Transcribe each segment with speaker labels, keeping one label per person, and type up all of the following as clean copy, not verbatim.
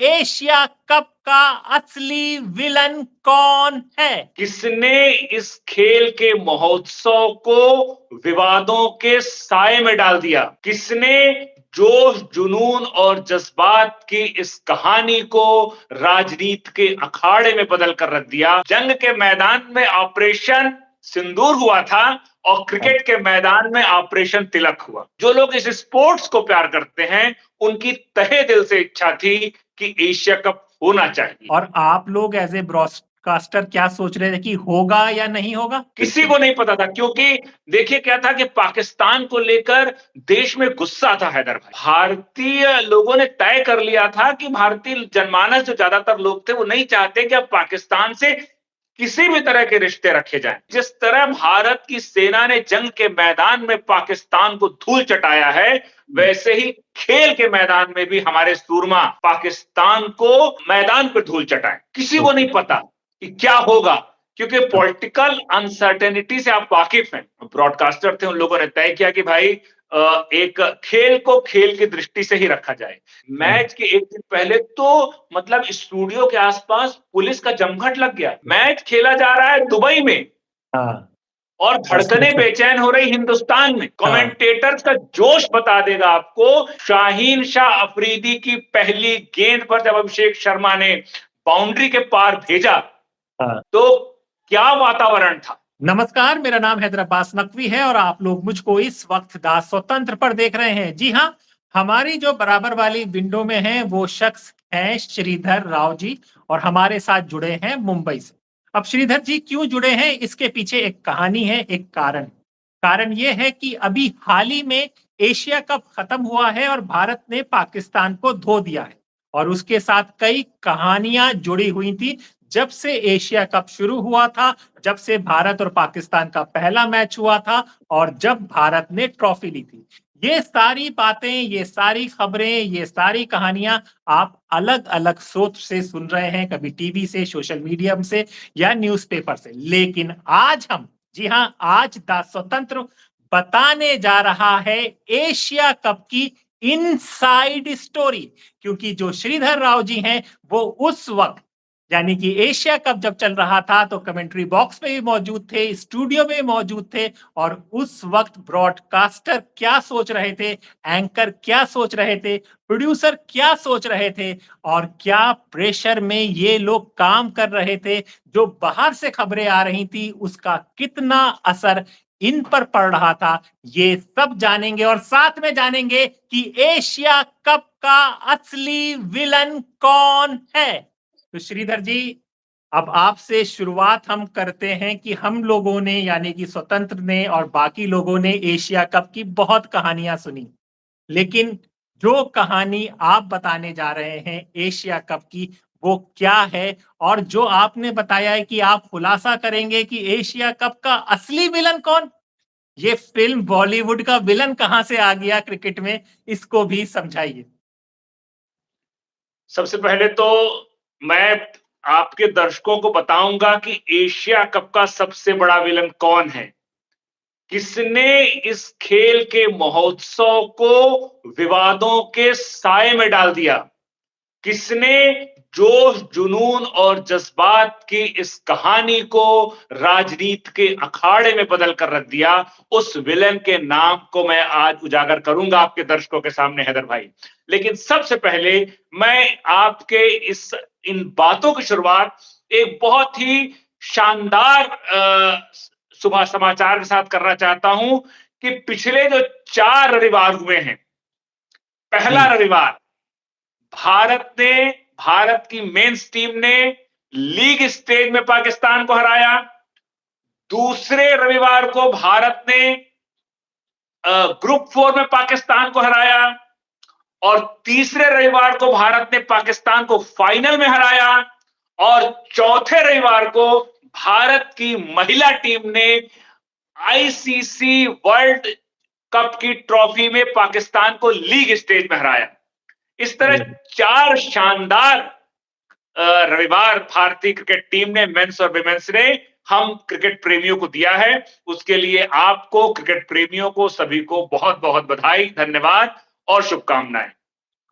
Speaker 1: Asia cup का असली villain कौन है?
Speaker 2: किसने इस खेल के महोत्सव को विवादों के साए में डाल दिया? किसने जोश, जुनून और जज्बात की इस कहानी को राजनीति के अखाड़े में बदल कर रख दिया? जंग के मैदान में ऑपरेशन सिंदूर हुआ था और
Speaker 1: हाँ।
Speaker 2: क्रिकेट के मैदान में ऑपरेशन तिलक हुआ। जो लोग इस स्पोर्ट्स को प्यार करते हैं, उनकी तहे दिल से इच्छा थी कि एशिया कप होना चाहिए।
Speaker 1: और आप लोग एज़ ए ब्रॉडकास्टर क्या सोच रहे थे कि होगा या नहीं होगा?
Speaker 2: किसी को नहीं पता था, क्योंकि देखिए क्या था कि पाकिस्तान को लेकर देश में गुस्सा था हैदर भाई। भारतीय लोगों ने तय कर लिया था कि भारतीय जनमानस जो ज्यादातर लोग थे वो नहीं चाहते कि अब पाकिस्तान से किसी भी तरह के रिश्ते रखे जाएं। जिस तरह भारत की सेना ने जंग के मैदान में पाकिस्तान को धूल चटाया है, वैसे ही खेल के मैदान में भी हमारे सूरमा पाकिस्तान को मैदान पर धूल चटाएं। किसी को नहीं पता कि क्या होगा, क्योंकि पॉलिटिकल अनसर्टेनिटी से आप वाकिफ हैं। ब्रॉडकास्टर थे, उन लोगों ने तय किया कि भाई एक खेल को खेल की दृष्टि से ही रखा जाए।
Speaker 1: हाँ,
Speaker 2: मैच के एक दिन पहले तो मतलब स्टूडियो के आसपास पुलिस का जमघट लग गया। मैच खेला जा रहा है दुबई में
Speaker 1: हाँ,
Speaker 2: और
Speaker 1: और
Speaker 2: धड़कनें
Speaker 1: सोचो।
Speaker 2: बेचैन हो रही हिंदुस्तान में।
Speaker 1: हाँ,
Speaker 2: कमेंटेटर्स का जोश बता देगा आपको। शाहीन शाह अफरीदी की पहली गेंद पर जब अभिषेक शर्मा ने बाउंड्री के पार भेजा,
Speaker 1: हाँ।
Speaker 2: तो क्या वातावरण था।
Speaker 1: नमस्कार, मेरा नाम हैदर अब्बास नकवी है और आप लोग मुझको इस वक्त दा स्वतंत्र पर देख रहे हैं। जी हाँ, हमारी जो बराबर वाली विंडो में है वो शख्स हैं श्रीधर राव जी और हमारे साथ जुड़े हैं मुंबई से। अब श्रीधर जी क्यों जुड़े हैं इसके पीछे एक कहानी है, एक कारण। कारण ये है कि अभी हाल ही में एशिया कप खत्म हुआ है और भारत ने पाकिस्तान को धो दिया है और उसके साथ कई कहानियां जुड़ी हुई थी। जब से एशिया कप शुरू हुआ था, जब से भारत और पाकिस्तान का पहला मैच हुआ था और जब भारत ने ट्रॉफी ली थी, ये सारी बातें, ये सारी खबरें, ये सारी कहानियां आप अलग अलग स्रोत से सुन रहे हैं, कभी टीवी से, सोशल मीडिया से या न्यूज़पेपर से। लेकिन आज हम, जी हां, आज द स्वतंत्र बताने जा रहा है एशिया कप की इनसाइड स्टोरी। क्योंकि जो श्रीधर राव जी हैं वो उस वक्त, यानी कि एशिया कप जब चल रहा था, तो कमेंट्री बॉक्स में भी मौजूद थे, स्टूडियो में मौजूद थे और उस वक्त ब्रॉडकास्टर क्या सोच रहे थे, एंकर क्या सोच रहे थे, प्रोड्यूसर क्या सोच रहे थे और क्या प्रेशर में ये लोग काम कर रहे थे, जो बाहर से खबरें आ रही थी उसका कितना असर इन पर पड़ रहा था, ये सब जानेंगे। और साथ में जानेंगे कि एशिया कप का असली विलन कौन है। तो श्रीधर जी, अब आपसे शुरुआत हम करते हैं कि हम लोगों ने, यानी कि स्वतंत्र ने और बाकी लोगों ने एशिया कप की बहुत कहानियां सुनी, लेकिन जो कहानी आप बताने जा रहे हैं एशिया कप की, वो क्या है? और जो आपने बताया है कि आप खुलासा करेंगे कि एशिया कप का असली विलन कौन, ये फिल्म बॉलीवुड का विलन कहां से आ गया क्रिकेट में, इसको भी समझाइए।
Speaker 2: सबसे पहले तो मैं आपके दर्शकों को बताऊंगा कि एशिया कप का सबसे बड़ा विलन कौन है। किसने इस खेल के महोत्सव को विवादों के साए में डाल दिया? किसने जोश, जुनून और जज्बात की इस कहानी को राजनीति के अखाड़े में बदल कर रख दिया? उस विलेन के नाम को मैं आज उजागर करूंगा आपके दर्शकों के सामने हैदर भाई। लेकिन सबसे पहले मैं आपके इस इन बातों की शुरुआत एक बहुत ही शानदार सुबह समाचार के साथ करना चाहता हूं कि पिछले जो 4 रविवार हुए हैं, पहला
Speaker 1: जी।
Speaker 2: रविवार भारत की मेंस टीम ने लीग स्टेज में पाकिस्तान को हराया। दूसरे रविवार को भारत ने ग्रुप 4 में पाकिस्तान को हराया और तीसरे रविवार को भारत ने पाकिस्तान को फाइनल में हराया और चौथे रविवार को भारत की महिला टीम ने आईसीसी वर्ल्ड कप की ट्रॉफी में पाकिस्तान को लीग स्टेज में हराया। इस तरह
Speaker 1: अरे!
Speaker 2: 4 शानदार रविवार भारतीय क्रिकेट टीम ने, मेंस और विमेंस ने, हम क्रिकेट प्रेमियों को दिया है। उसके लिए आपको, क्रिकेट प्रेमियों को सभी को बहुत बहुत बधाई, धन्यवाद और शुभकामनाएं।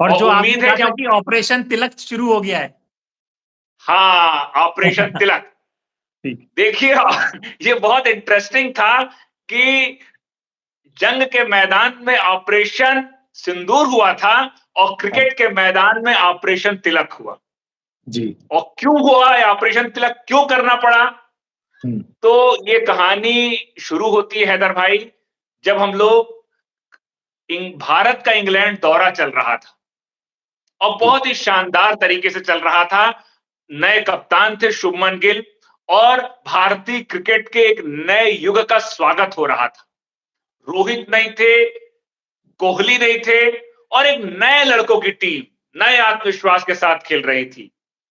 Speaker 1: और
Speaker 2: और
Speaker 1: जो आपने
Speaker 2: उम्मीद है
Speaker 1: कहा
Speaker 2: कि
Speaker 1: था
Speaker 2: हम
Speaker 1: कि ऑपरेशन तिलक शुरू हो गया है।
Speaker 2: हाँ, ऑपरेशन तिलक।
Speaker 1: ठीक।
Speaker 2: देखिए ये बहुत इंटरेस्टिंग था कि जंग के मैदान में ऑपरेशन सिंदूर हुआ था और
Speaker 1: हाँ।
Speaker 2: क्रिकेट के मैदान में ऑपरेशन तिलक हुआ।
Speaker 1: जी।
Speaker 2: और क्यों हुआ ये ऑपरेशन तिलक क्यों करना पड़ा?
Speaker 1: हुँ।
Speaker 2: तो ये कहानी शुरू होती है हैदर भाई, जब हम लोग भारत का इंग्लैंड दौरा चल रहा था और
Speaker 1: जी।
Speaker 2: बहुत ही शानदार तरीके से चल रहा था। नए कप्तान थे शुभमन गिल और भारतीय क्रिकेट के एक नए युग का स्वागत हो रहा था। रोहित नहीं थे, कोहली नहीं थे और एक नए लड़कों की टीम नए आत्मविश्वास के साथ खेल रही थी।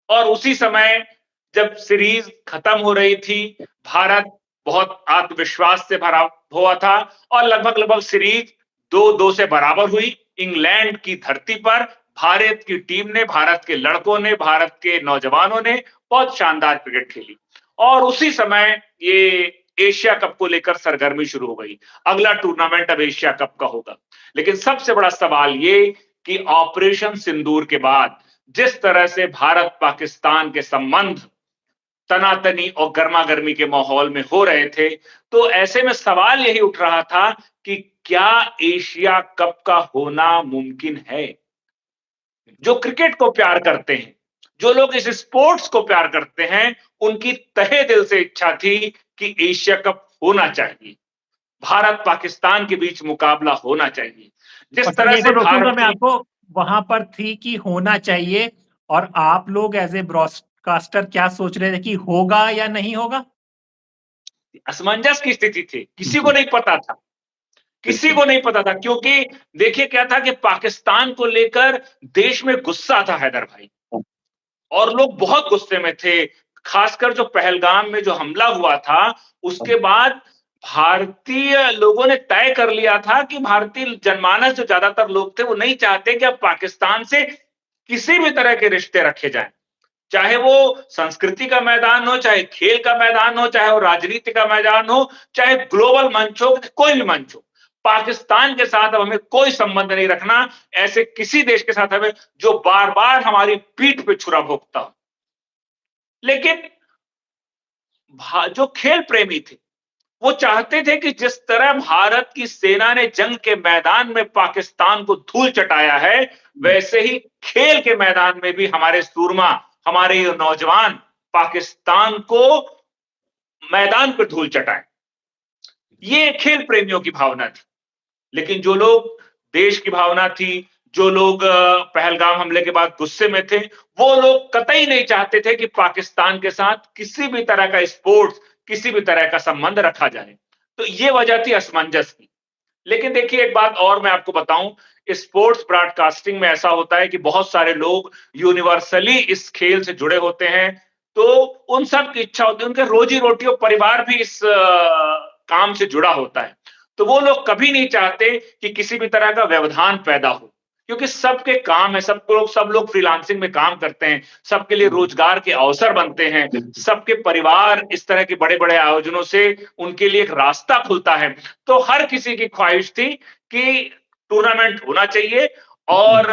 Speaker 2: और उसी समय जब सीरीज खत्म हो रही थी, भारत बहुत आत्मविश्वास से भरा हुआ था और लगभग-लगभग सीरीज 2-2 से बराबर हुई। इंग्लैंड की धरती पर भारत की टीम ने, भारत के लड़कों ने, भारत के नौजवानों ने बहुत शानदार क्रिकेट खेली। और उसी समय ये एशिया कप को लेकर सरगर्मी शुरू हो गई। अगला टूर्नामेंट अब एशिया कप का होगा। लेकिन सबसे बड़ा सवाल ये कि ऑपरेशन सिंदूर के बाद जिस तरह से भारत पाकिस्तान के संबंध तनातनी और गर्मा-गर्मी के माहौल में हो रहे थे, तो ऐसे में सवाल यही उठ रहा था कि क्या एशिया कप का होना मुमकिन है? जो क्रिकेट को प्यार करते हैं, जो लोग इस स्पोर्ट्स को प्यार करते हैं, उनकी तहे दिल से इच्छा थी कि एशिया कप होना चाहिए। भारत पाकिस्तान के बीच मुकाबला होना चाहिए।
Speaker 1: और
Speaker 2: जिस
Speaker 1: सर
Speaker 2: तरह
Speaker 1: यहीं
Speaker 2: से
Speaker 1: पर रोकूँगा मैं
Speaker 2: भारतीय
Speaker 1: आपको, वहाँ पर थी कि होना चाहिए और आप लोग एज़ ए ब्रॉडकास्टर क्या सोच रहे थे कि होगा या नहीं होगा?
Speaker 2: असमंजस की स्थिति थी, किसी को
Speaker 1: जी,
Speaker 2: नहीं पता था। किसी
Speaker 1: बिल्कुल।
Speaker 2: को नहीं पता था क्योंकि देखिए क्या था कि पाकिस्तान को लेकर देश में गुस्सा था हैदर भाई और लोग बहुत गुस्से में थे। खासकर जो पहलगाम में जो हमला हुआ था, उसके बाद भारतीय लोगों ने तय कर लिया था कि भारतीय जनमानस जो ज्यादातर लोग थे, वो नहीं चाहते कि अब पाकिस्तान से किसी भी तरह के रिश्ते रखे जाएँ। चाहे वो संस्कृति का मैदान हो, चाहे खेल का मैदान हो, चाहे वो राजनीति का मैदान हो, चाहे ग्लोबल मंच हो, कोई भी मंच हो। पाकिस्तान के साथ अब हमें कोई संबंध नहीं रखना, ऐसे किसी देश के साथ हमें जो बार-बार हमारी पीठ पे छुरा भोंकता हो। लेकिन जो खेल प्रेमी थे, वो चाहते थे कि जिस तरह भारत की सेना ने जंग के मैदान में पाकिस्तान को धूल चटाया है, वैसे ही खेल के मैदान में भी हमारे सूरमा, हमारे ये नौजवान पाकिस्तान को मैदान पे धूल चटाएँ। ये खेल प्रेमियों की भावना थी। लेकिन जो लोग देश की भावना थी, जो लोग पहलगाम हमले के बाद गुस्से में थे, वो लोग कतई नहीं चाहते थे कि पाकिस्तान के साथ किसी भी तरह का स्पोर्ट्स, किसी भी तरह का संबंध रखा जाए। तो ये वजह थी असमंजस की। लेकिन देखिए एक बात और मैं आपको बताऊं, स्पोर्ट्स ब्रॉडकास्टिंग में ऐसा होता है कि बहुत सारे लोग यूनिवर्सली इस खेल से जुड़े होते हैं, तो उन सब की इच्छा होती है, उनके रोजी रोटी और परिवार भी इस काम से जुड़ा होता है। तो वो लोग कभी नहीं चाहते कि किसी भी तरह का व्यवधान पैदा हो, क्योंकि सबके काम है, सब लोग फ्रीलांसिंग में काम करते हैं, सबके लिए रोजगार के अवसर बनते हैं,
Speaker 1: बिल्कुल।
Speaker 2: सबके परिवार इस तरह के बड़े-बड़े आयोजनों से उनके लिए एक रास्ता खुलता है। तो हर किसी की ख्वाहिश थी कि टूर्नामेंट होना चाहिए और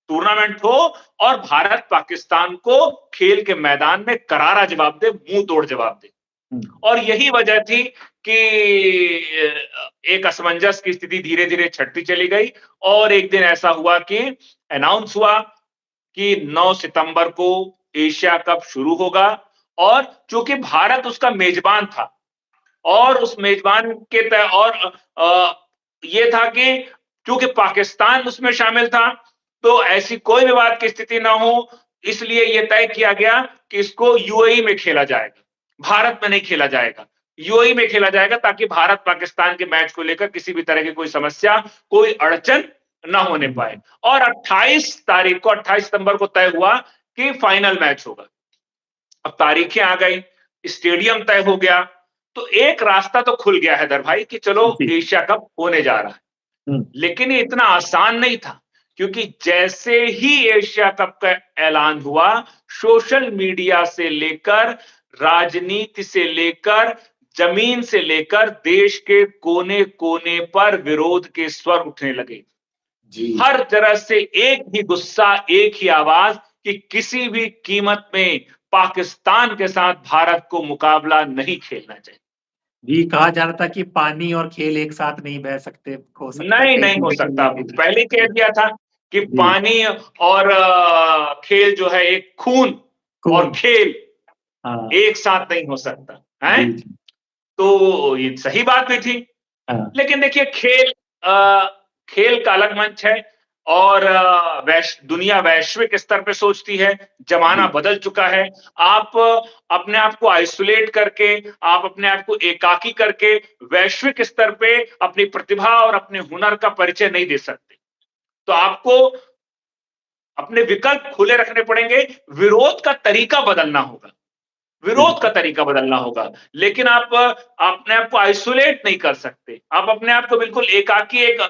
Speaker 2: टूर्नामेंट हो और भारत पाकिस्तान को खेल के मैदान में करारा जवाब दे, मुंह तोड़ जवाब दे।
Speaker 1: हुँ।
Speaker 2: और यही वजह थी कि एक असमंजस की स्थिति धीरे-धीरे छँटती चली गई और एक दिन ऐसा हुआ कि अनाउंस हुआ कि 9 सितंबर को एशिया कप शुरू होगा और चूँकि भारत उसका मेज़बान था और उस मेज़बान के ये था कि चूँकि पाकिस्तान उसमें शामिल था, तो ऐसी कोई विवाद की स्थिति ना हो, इसलिए ये तय किया गया कि इसको यूएई में खेला जाएगा, भारत में नहीं खेला जाएगा। यूएई में खेला जाएगा ताकि भारत-पाकिस्तान के मैच को लेकर किसी भी तरह की कोई समस्या, कोई अड़चन ना होने पाए। और 28 तारीख को 28 सितंबर को तय हुआ कि फाइनल मैच होगा। अब तारीखें आ गई, स्टेडियम तय हो गया, तो एक रास्ता तो खुल गया हैदर भाई कि चलो
Speaker 1: जी।
Speaker 2: एशिया कप होने जा रहा है।
Speaker 1: हुँ।
Speaker 2: लेकिन ये इतना आसान नहीं था, क्योंकि जैसे ही एशिया कप का ऐलान हुआ, सोशल मीडिया से लेकर, राजनीति से लेकर, जमीन से लेकर देश के कोने-कोने पर विरोध के स्वर उठने लगे।
Speaker 1: जी,
Speaker 2: हर तरह से एक ही गुस्सा, एक ही आवाज कि किसी भी कीमत में पाकिस्तान के साथ भारत को मुकाबला नहीं खेलना चाहिए।
Speaker 1: जी, कहा जा रहा था कि पानी और खेल एक साथ नहीं बह सकते हो सकता है,
Speaker 2: नहीं,
Speaker 1: कई
Speaker 2: नहीं हो
Speaker 1: चीज़ें
Speaker 2: सकता।
Speaker 1: चलने भी थे।
Speaker 2: पहले ही कह दिया था कि
Speaker 1: जी,
Speaker 2: पानी और खेल जो है एक खून और
Speaker 1: खून
Speaker 2: खेल
Speaker 1: हाँ,
Speaker 2: एक साथ नहीं हो सकता, हैं?
Speaker 1: जी, जी,
Speaker 2: तो ये सही बात भी थी।
Speaker 1: हाँ,
Speaker 2: लेकिन देखिए खेल का अलग मंच है और दुनिया वैश्विक स्तर पे सोचती है, ज़माना
Speaker 1: जी,
Speaker 2: बदल चुका है। आप अपने आप को आइसोलेट करके, आप अपने आप को एकाकी करके वैश्विक स्तर पे अपनी प्रतिभा और अपने हुनर का परिचय नहीं दे सकते। तो आपको अपने विकल्प खुले रखने पड़ेंगे, विरोध का तरीका बदलना होगा। विरोध का
Speaker 1: बिल्कुल,
Speaker 2: तरीका बदलना होगा। लेकिन आप अपने आप को आइसोलेट नहीं कर सकते। आप अपने आप को बिल्कुल एकाकी एक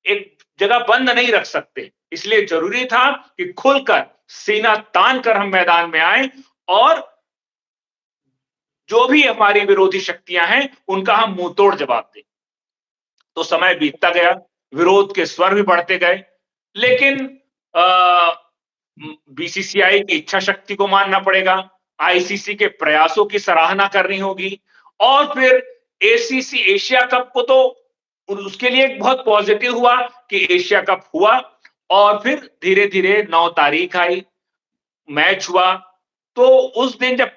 Speaker 2: एक जगह बंद नहीं रख सकते। इसलिए ज़रूरी था कि खुलकर, सीना तान कर हम मैदान में आएँ और जो भी हमारी विरोधी शक्तियाँ हैं, उनका हम मुँह-तोड़ जवाब दें। तो समय बीतता गया, विरोध के स्वर भी बढ़ते गए। लेकिन अ, बीसीसीआई की इच्छा शक्ति को मानना पड़ेगा, आईसीसी के प्रयासों की सराहना करनी होगी और फिर एसीसी एशिया कप को तो उसके लिए एक बहुत पॉजिटिव हुआ कि एशिया कप हुआ और फिर धीरे-धीरे 9 तारीख आई, मैच हुआ। तो उस दिन जब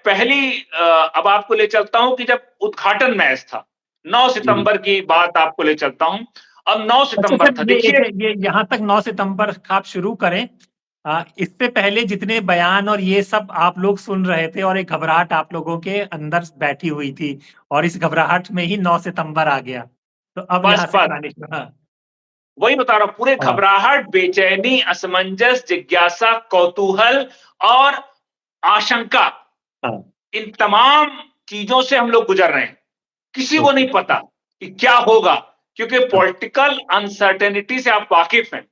Speaker 2: अब आपको ले चलता हूँ कि जब उद्घाटन मैच था, 9
Speaker 1: जी।
Speaker 2: सितंबर की बात आपको ले चलता हूँ। अब 9
Speaker 1: अच्छा
Speaker 2: सितंबर
Speaker 1: सर
Speaker 2: था,
Speaker 1: ये
Speaker 2: देखिए
Speaker 1: ये यहाँ तक 9 सितंबर का आप शुरू करें। इससे पहले जितने बयान और ये सब आप लोग सुन रहे थे और एक घबराहट आप लोगों के अंदर बैठी हुई थी और इस घबराहट में ही 9 सितंबर आ गया। तो अब यहाँ से
Speaker 2: बस
Speaker 1: कहानी हाँ,
Speaker 2: वही बता रहा हूँ, पूरे
Speaker 1: हाँ,
Speaker 2: घबराहट, बेचैनी, असमंजस, जिज्ञासा, कौतूहल और आशंका,
Speaker 1: हाँ,
Speaker 2: इन तमाम चीज़ों से हम लोग गुज़र रहे हैं। किसी को
Speaker 1: ओके,
Speaker 2: नहीं पता कि क्या होगा, क्योंकि
Speaker 1: हाँ,
Speaker 2: पॉलिटिकल अनसर्टेनिटी से आप वाकिफ़ हैं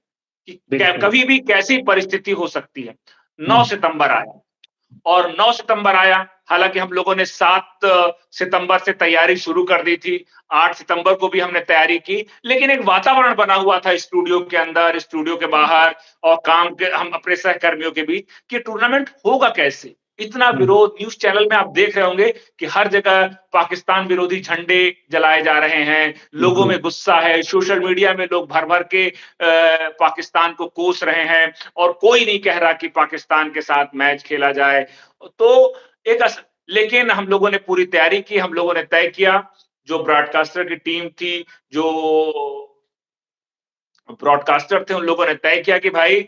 Speaker 2: कि
Speaker 1: बिल्कुल।
Speaker 2: कभी भी कैसी परिस्थिति हो सकती है।
Speaker 1: हुँ,
Speaker 2: 9 सितंबर आया और 9 सितंबर आया, हालाँकि हम लोगों ने 7 सितंबर से तैयारी शुरू कर दी थी, 8 सितंबर को भी हमने तैयारी की, लेकिन एक वातावरण बना हुआ था स्टूडियो के अंदर, स्टूडियो के बाहर और काम के हम अपने सहकर्मियों के बीच कि टूर्नामेंट होगा कैसे? इतना
Speaker 1: हुँ,
Speaker 2: विरोध न्यूज़ चैनल में आप देख रहे होंगे कि हर जगह पाकिस्तान विरोधी झंडे जलाए जा रहे हैं, लोगों
Speaker 1: बिल्कुल।
Speaker 2: में गुस्सा है, सोशल मीडिया में लोग भर-भर के पाकिस्तान को कोस रहे हैं और कोई नहीं कह रहा कि पाकिस्तान के साथ मैच खेला जाए। तो एक अस लेकिन हम लोगों ने पूरी तैयारी की, हम लोगों ने तय किया, जो ब्रॉडकास्टर की टीम थी, जो ब्रॉडकास्टर थे, उन लोगों ने तय किया कि भाई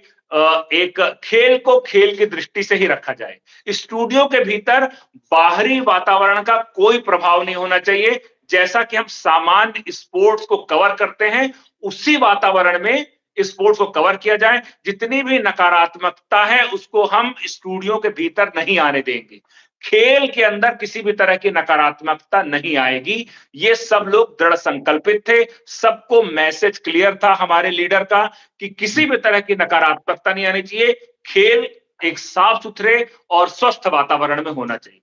Speaker 2: एक खेल को खेल की दृष्टि से ही रखा जाए। स्टूडियो के भीतर बाहरी वातावरण का कोई प्रभाव नहीं होना चाहिए। जैसा कि हम सामान्य स्पोर्ट्स को कवर करते हैं, उसी वातावरण में स्पोर्ट्स को कवर किया जाए। जितनी भी नकारात्मकता है, उसको हम स्टूडियो के भीतर नहीं आने देंगे। खेल के अंदर किसी भी तरह की नकारात्मकता नहीं आएगी। ये सब लोग दृढ़ संकल्पित थे, सबको मैसेज क्लियर था हमारे लीडर का कि किसी भी तरह की नकारात्मकता नहीं आनी चाहिए, खेल एक साफ-सुथरे और स्वस्थ वातावरण में होना चाहिए।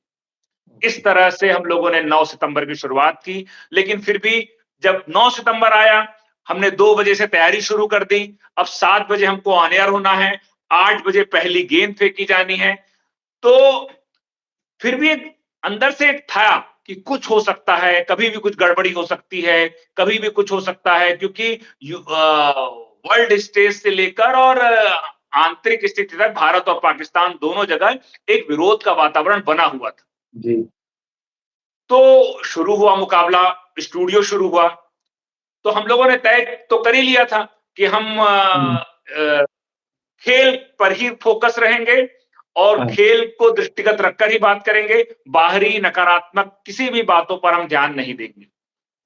Speaker 2: इस तरह से हम लोगों ने 9 सितंबर की शुरुआत की, लेकिन फिर भी जब 9 सितंबर आया, हमने 2 बजे से तैयारी शुरू कर दी। अब 7 बजे हमको ऑन एयर होना है, 8 बजे पहली गेंद फेंकी जानी है। तो फिर भी एक अंदर से एक था कि कुछ हो सकता है, कभी भी कुछ गड़बड़ी हो सकती है, कभी भी कुछ हो सकता है क्योंकि वर्ल्ड स्टेज से लेकर और आंतरिक स्थिति तक भारत और पाकिस्तान दोनों जगह एक विरोध का वातावरण बना हुआ था।
Speaker 1: जी।
Speaker 2: तो शुरू हुआ मुकाबला, स्टूडियो शुरू हुआ, तो हम लोगों ने तय तो कर ही लिया था कि हम
Speaker 1: हुँ,
Speaker 2: खेल पर ही फोकस रहेंगे और
Speaker 1: हाँ,
Speaker 2: खेल को दृष्टिगत रखकर ही बात करेंगे, बाहरी नकारात्मक किसी भी बातों पर हम ध्यान नहीं देंगे।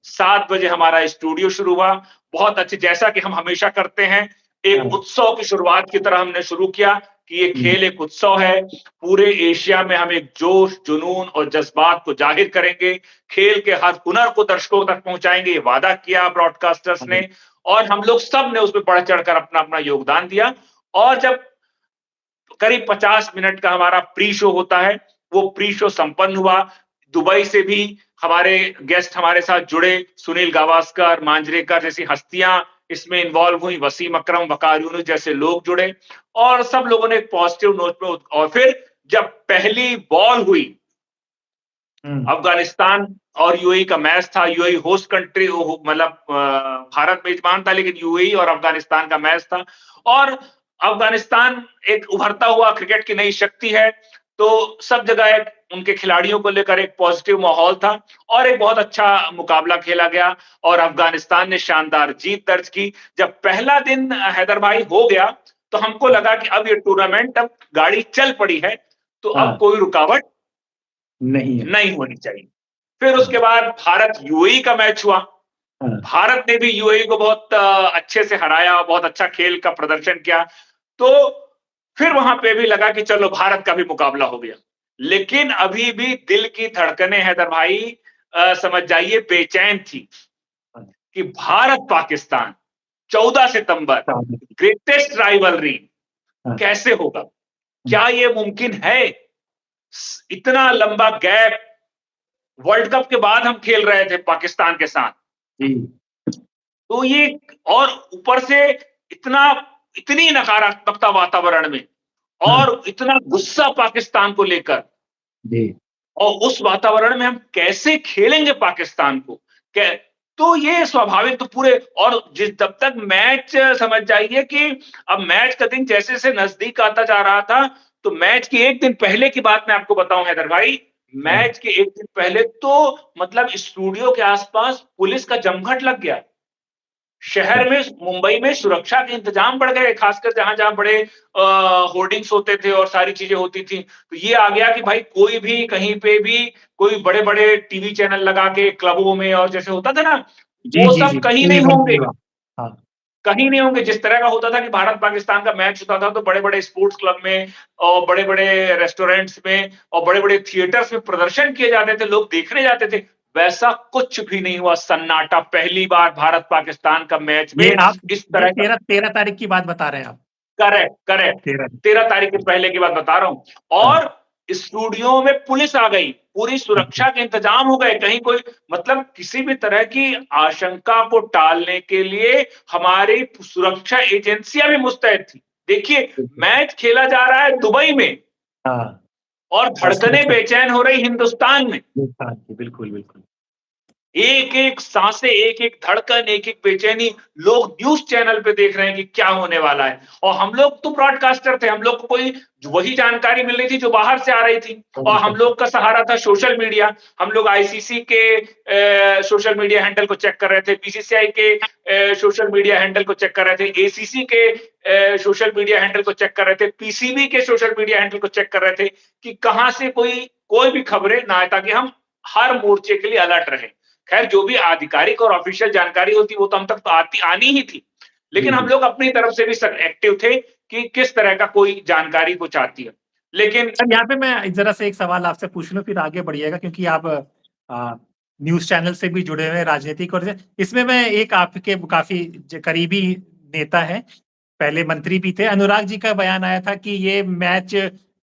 Speaker 2: 7 बजे हमारा स्टूडियो शुरू हुआ, बहुत अच्छी जैसा कि हम हमेशा करते हैं,
Speaker 1: हाँ,
Speaker 2: एक उत्सव की शुरुआत की तरह हमने शुरू किया कि ये
Speaker 1: हुँ,
Speaker 2: खेल एक उत्सव है, पूरे एशिया में हम एक जोश, जुनून और जज़्बात को ज़ाहिर करेंगे, खेल के हर हुनर को दर्शकों तक पहुँचाएँगे, ये वादा किया ब्रॉडकास्टर्स
Speaker 1: हाँ,
Speaker 2: ने और हम लोग सब ने उसमें बढ़-चढ़ कर अपना-अपना योगदान दिया और जब करीब 50 मिनट का हमारा प्री शो होता है, वो प्री शो संपन्न हुआ। दुबई से भी हमारे गेस्ट हमारे साथ जुड़े, सुनील गावस्कर, मांजरेकर जैसी हस्तियाँ इसमें इन्वॉल्व हुई, वसीम अकरम, वक़ार यूनुस जैसे लोग जुड़े और सब लोगों ने एक पॉजिटिव नोट पे और फिर जब पहली बॉल हुई, अफ़गानिस्तान और यूएई का मैच था, यूएई होस्ट कंट्री मतलब भारत मेज़बान था लेकिन यूएई और अफ़गानिस्तान का मैच था और अफ़गानिस्तान एक उभरता हुआ क्रिकेट की नई शक्ति है, तो सब जगह एक उनके खिलाड़ियों को लेकर एक पॉजिटिव माहौल था और एक बहुत अच्छा मुकाबला खेला गया और अफ़गानिस्तान ने शानदार जीत दर्ज की। जब पहला दिन हैदर भाई हो गया, तो हमको लगा कि अब ये टूर्नामेंट अब गाड़ी चल पड़ी है, तो अब कोई रुकावट
Speaker 1: नहीं है।
Speaker 2: नहीं होनी चाहिए। फिर उसके बाद भारत यूएई का मैच हुआ। भारत ने भी यूएई को बहुत अच्छे से हराया, बहुत अच्छा खेल का प्रदर्शन किया। तो फिर वहां पे भी लगा कि चलो भारत का भी मुकाबला हो गया। लेकिन अभी भी दिल की धड़कनें हैदर भाई समझ जाइए बेचैन थी कि भारत पाकिस्तान 14 सितंबर ग्रेटेस्ट राइवलरी कैसे होगा? क्या ये मुमकिन है? इतना लंबा गैप वर्ल्ड कप के बाद हम खेल रहे थे पाकिस्तान के साथ। तो ये और ऊपर से इतनी नकारात्मकता वातावरण में और इतना गुस्सा पाकिस्तान को लेकर और उस वातावरण में हम कैसे खेलेंगे पाकिस्तान को? तो ये स्वाभाविक तो पूरे और जब तक मैच समझ जाइए कि अब मैच का दिन जैसे-जैसे नज़दीक आता जा रहा था, तो मैच के 1 दिन पहले की बात मैं आपको बताऊँ हैदर भाई, मैच के 1 दिन पहले तो मतलब स्टूडियो के आस-पास पुलिस का जमघट लग गया। शहर में मुंबई में सुरक्षा के इंतजाम बढ़ गए, खासकर जहाँ-जहाँ बड़े होर्डिंग्स होते थे और सारी चीज़ें होती थी। तो ये आ गया कि भाई कोई भी कहीं पे भी कोई बड़े-बड़े टीवी चैनल लगा के क्लबों में और जैसे होता था ना, वो सब कहीं नहीं होंगे। कहीं नहीं होंगे। जिस तरह का होता था कि भारत-पाकिस्तान का मैच होता था तो बड़े-बड़े स्पोर्ट्स क्लब में और बड़े-बड़े रेस्टोरेंट्स में और बड़े-बड़े थिएटर्स में प्रदर्शन किए जाते थे, लोग देखने जाते थे। वैसा कुछ भी नहीं हुआ, सन्नाटा। पहली बार भारत-पाकिस्तान का मैच में
Speaker 1: ये आप
Speaker 2: इस
Speaker 1: ये
Speaker 2: तरह का
Speaker 1: 13 तारीख की बात बता रहे हैं आप?
Speaker 2: Correct, correct. 13 तारीख के पहले की बात बता रहा हूँ और स्टूडियो में पुलिस आ गई, पूरी सुरक्षा के इंतजाम हो गए, कहीं कोई मतलब किसी भी तरह की आशंका को टालने के लिए हमारी सुरक्षा एजेंसियाँ भी मुस्तैद थी। देखिए, मैच खेला जा रहा है दुबई में और धड़कनें बेचैन हो रही हिंदुस्तान में।
Speaker 1: बिल्कुल, बिल्कुल।
Speaker 2: एक-एक साँसें, एक-एक धड़कन, एक-एक बेचैनी लोग न्यूज़ चैनल पे देख रहे हैं कि क्या होने वाला है और हम लोग तो ब्रॉडकास्टर थे, हम लोग को कोई वही जानकारी मिल रही थी जो बाहर से आ रही थी और हम लोग का सहारा था सोशल मीडिया। हम लोग आईसीसी के सोशल मीडिया हैंडल को चेक कर रहे थे, बीसीसीआई के सोशल मीडिया हैंडल को चेक कर रहे थे, एसीसी के सोशल मीडिया हैंडल को चेक कर रहे थे, पीसीबी के सोशल मीडिया हैंडल को चेक कर रहे थे कि कहाँ से कोई भी खबरें ना आए ताकि हम हर मोर्चे के लिए अलर्ट रहें। खैर जो भी आधिकारिक और ऑफिशियल जानकारी होती वो तो हम तक तो आनी ही थी। लेकिन हम लोग अपनी तरफ से भी एक्टिव थे कि किस तरह का कोई जानकारी कुछ आती है। लेकिन
Speaker 1: यहाँ पे मैं ज़रा सा एक सवाल आपसे पूछ लूँ फिर आगे बढ़िएगा क्योंकि आप न्यूज़ चैनल से भी जुड़े हुए हैं राजनीतिक और इसमें मैं एक आपके काफ़ी करीबी नेता हैं, पहले मंत्री भी थे, अनुराग जी का बयान आया था कि ये मैच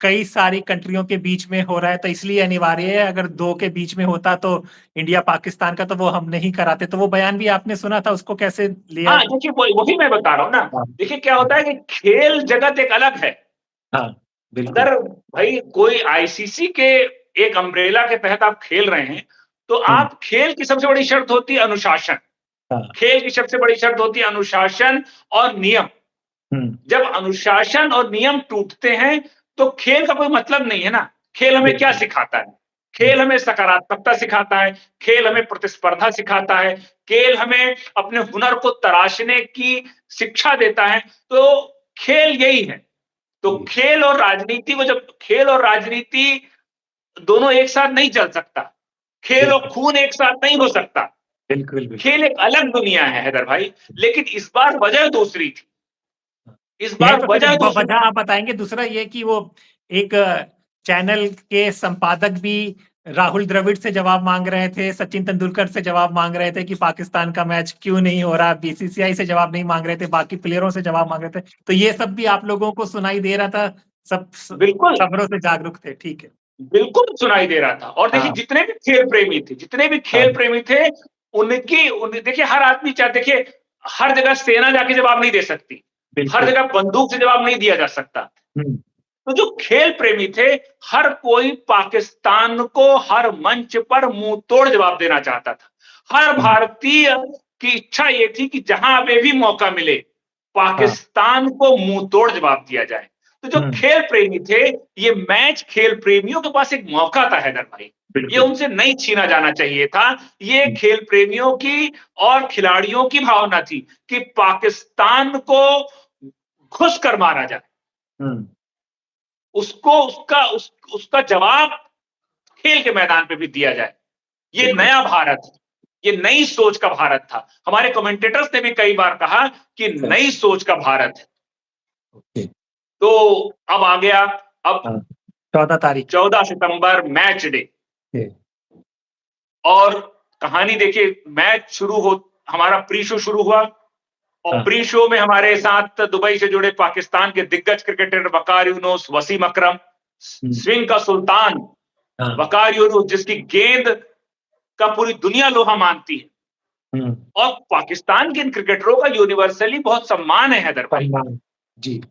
Speaker 1: कई सारी कंट्रियों के बीच में हो रहा है तो इसलिए अनिवार्य है, अगर 2 के बीच में होता तो इंडिया पाकिस्तान का तो वो हम नहीं कराते। तो वो बयान भी आपने सुना था, उसको कैसे लिया?
Speaker 2: हाँ, देखिए वही मैं बता रहा हूँ ना। देखिए क्या होता है कि खेल जगत एक अलग है।
Speaker 1: बिल्कुल।
Speaker 2: अगर भाई कोई आईसीसी के एक अम्ब्रेला के तहत आप खेल रहे हैं, तो आप खेल की सबसे बड़ी शर्त होती है अनुशासन। खेल की सबसे बड़ी शर्त होती है अनुशासन और नियम। जब अनुशासन और नियम टूटते हैं, तो खेल का कोई मतलब नहीं है ना। खेल हमें क्या सिखाता है? खेल हमें सकारात्मकता सिखाता है, खेल हमें प्रतिस्पर्धा सिखाता है, खेल हमें अपने हुनर को तराशने की शिक्षा देता है, तो खेल यही है। तो खेल और राजनीति दोनों एक साथ नहीं चल सकता। खेल और खून एक साथ नहीं हो सकता।
Speaker 1: बिल्कुल।
Speaker 2: खेल एक अलग दुनिया है हैदर भाई, लेकिन इस बार वजह दूसरी थी। इस बार
Speaker 1: तो
Speaker 2: वजह दूसरी
Speaker 1: वजह आप बताएँगे। दूसरा ये कि वो एक चैनल के संपादक भी राहुल द्रविड़ से जवाब माँग रहे थे, सचिन तेंदुलकर से जवाब माँग रहे थे कि पाकिस्तान का मैच क्यों नहीं हो रहा, बीसीसीआई से जवाब नहीं माँग रहे थे, बाकी प्लेयरों से जवाब माँग रहे थे। तो ये सब भी आप लोगों को सुनाई दे रहा था, सब
Speaker 2: बिल्कुल,
Speaker 1: खबरों से जागरूक थे, ठीक है।
Speaker 2: बिल्कुल सुनाई दे रहा था और देखिए जितने भी खेल प्रेमी थे, उनकी देखिए हर आदमी देखिए हर जगह सेना जाके जवाब नहीं दे सकती, हर
Speaker 1: बिल्कुल।
Speaker 2: जगह बंदूक से जवाब नहीं दिया जा सकता।
Speaker 1: हुँ,
Speaker 2: तो जो खेल प्रेमी थे, हर कोई पाकिस्तान को हर मंच पर मुंह तोड़ जवाब देना चाहता था। हर
Speaker 1: हुँ,
Speaker 2: भारतीय की इच्छा ये थी कि जहां पे भी मौका मिले,
Speaker 1: हाँ,
Speaker 2: पाकिस्तान को मुंह तोड़ जवाब दिया जाए। तो जो
Speaker 1: हुँ,
Speaker 2: खेल प्रेमी थे, ये मैच खेल प्रेमियों के पास एक मौका था हैदर भाई। ये
Speaker 1: बिल्कुल।
Speaker 2: उनसे नहीं छीना जाना चाहिए था। ये
Speaker 1: हुँ,
Speaker 2: खेल प्रेमियों की और खिलाड़ियों की भावना थी कि पाकिस्तान को घुस कर मारा जाए।
Speaker 1: हुँ,
Speaker 2: उसको उसका जवाब खेल के मैदान पे भी दिया जाए। ये
Speaker 1: बिल्कुल।
Speaker 2: नया भारत, ये नई सोच का भारत था। हमारे कमेंटेटर्स ने भी कई बार कहा कि
Speaker 1: हाँ,
Speaker 2: नई सोच का भारत है।
Speaker 1: ओके।
Speaker 2: तो अब आ गया, अब
Speaker 1: हाँ, 14 तारीख।
Speaker 2: 14 सितंबर मैच डे।
Speaker 1: ओके,
Speaker 2: और कहानी देखिए, मैच शुरू हो, हमारा प्री शो शुरू हुआ और
Speaker 1: हाँ,
Speaker 2: प्री शो में हमारे साथ दुबई से जुड़े पाकिस्तान के दिग्गज क्रिकेटर वकार यूनुस, वसीम अकरम,
Speaker 1: हुँ,
Speaker 2: स्विंग का सुल्तान
Speaker 1: हाँ,
Speaker 2: वकार यूनुस, जिसकी गेंद का पूरी दुनिया लोहा मानती है।
Speaker 1: हुँ,
Speaker 2: और पाकिस्तान के इन क्रिकेटरों का यूनिवर्सली बहुत सम्मान है हैदर भाई,
Speaker 1: सम्मान। जी।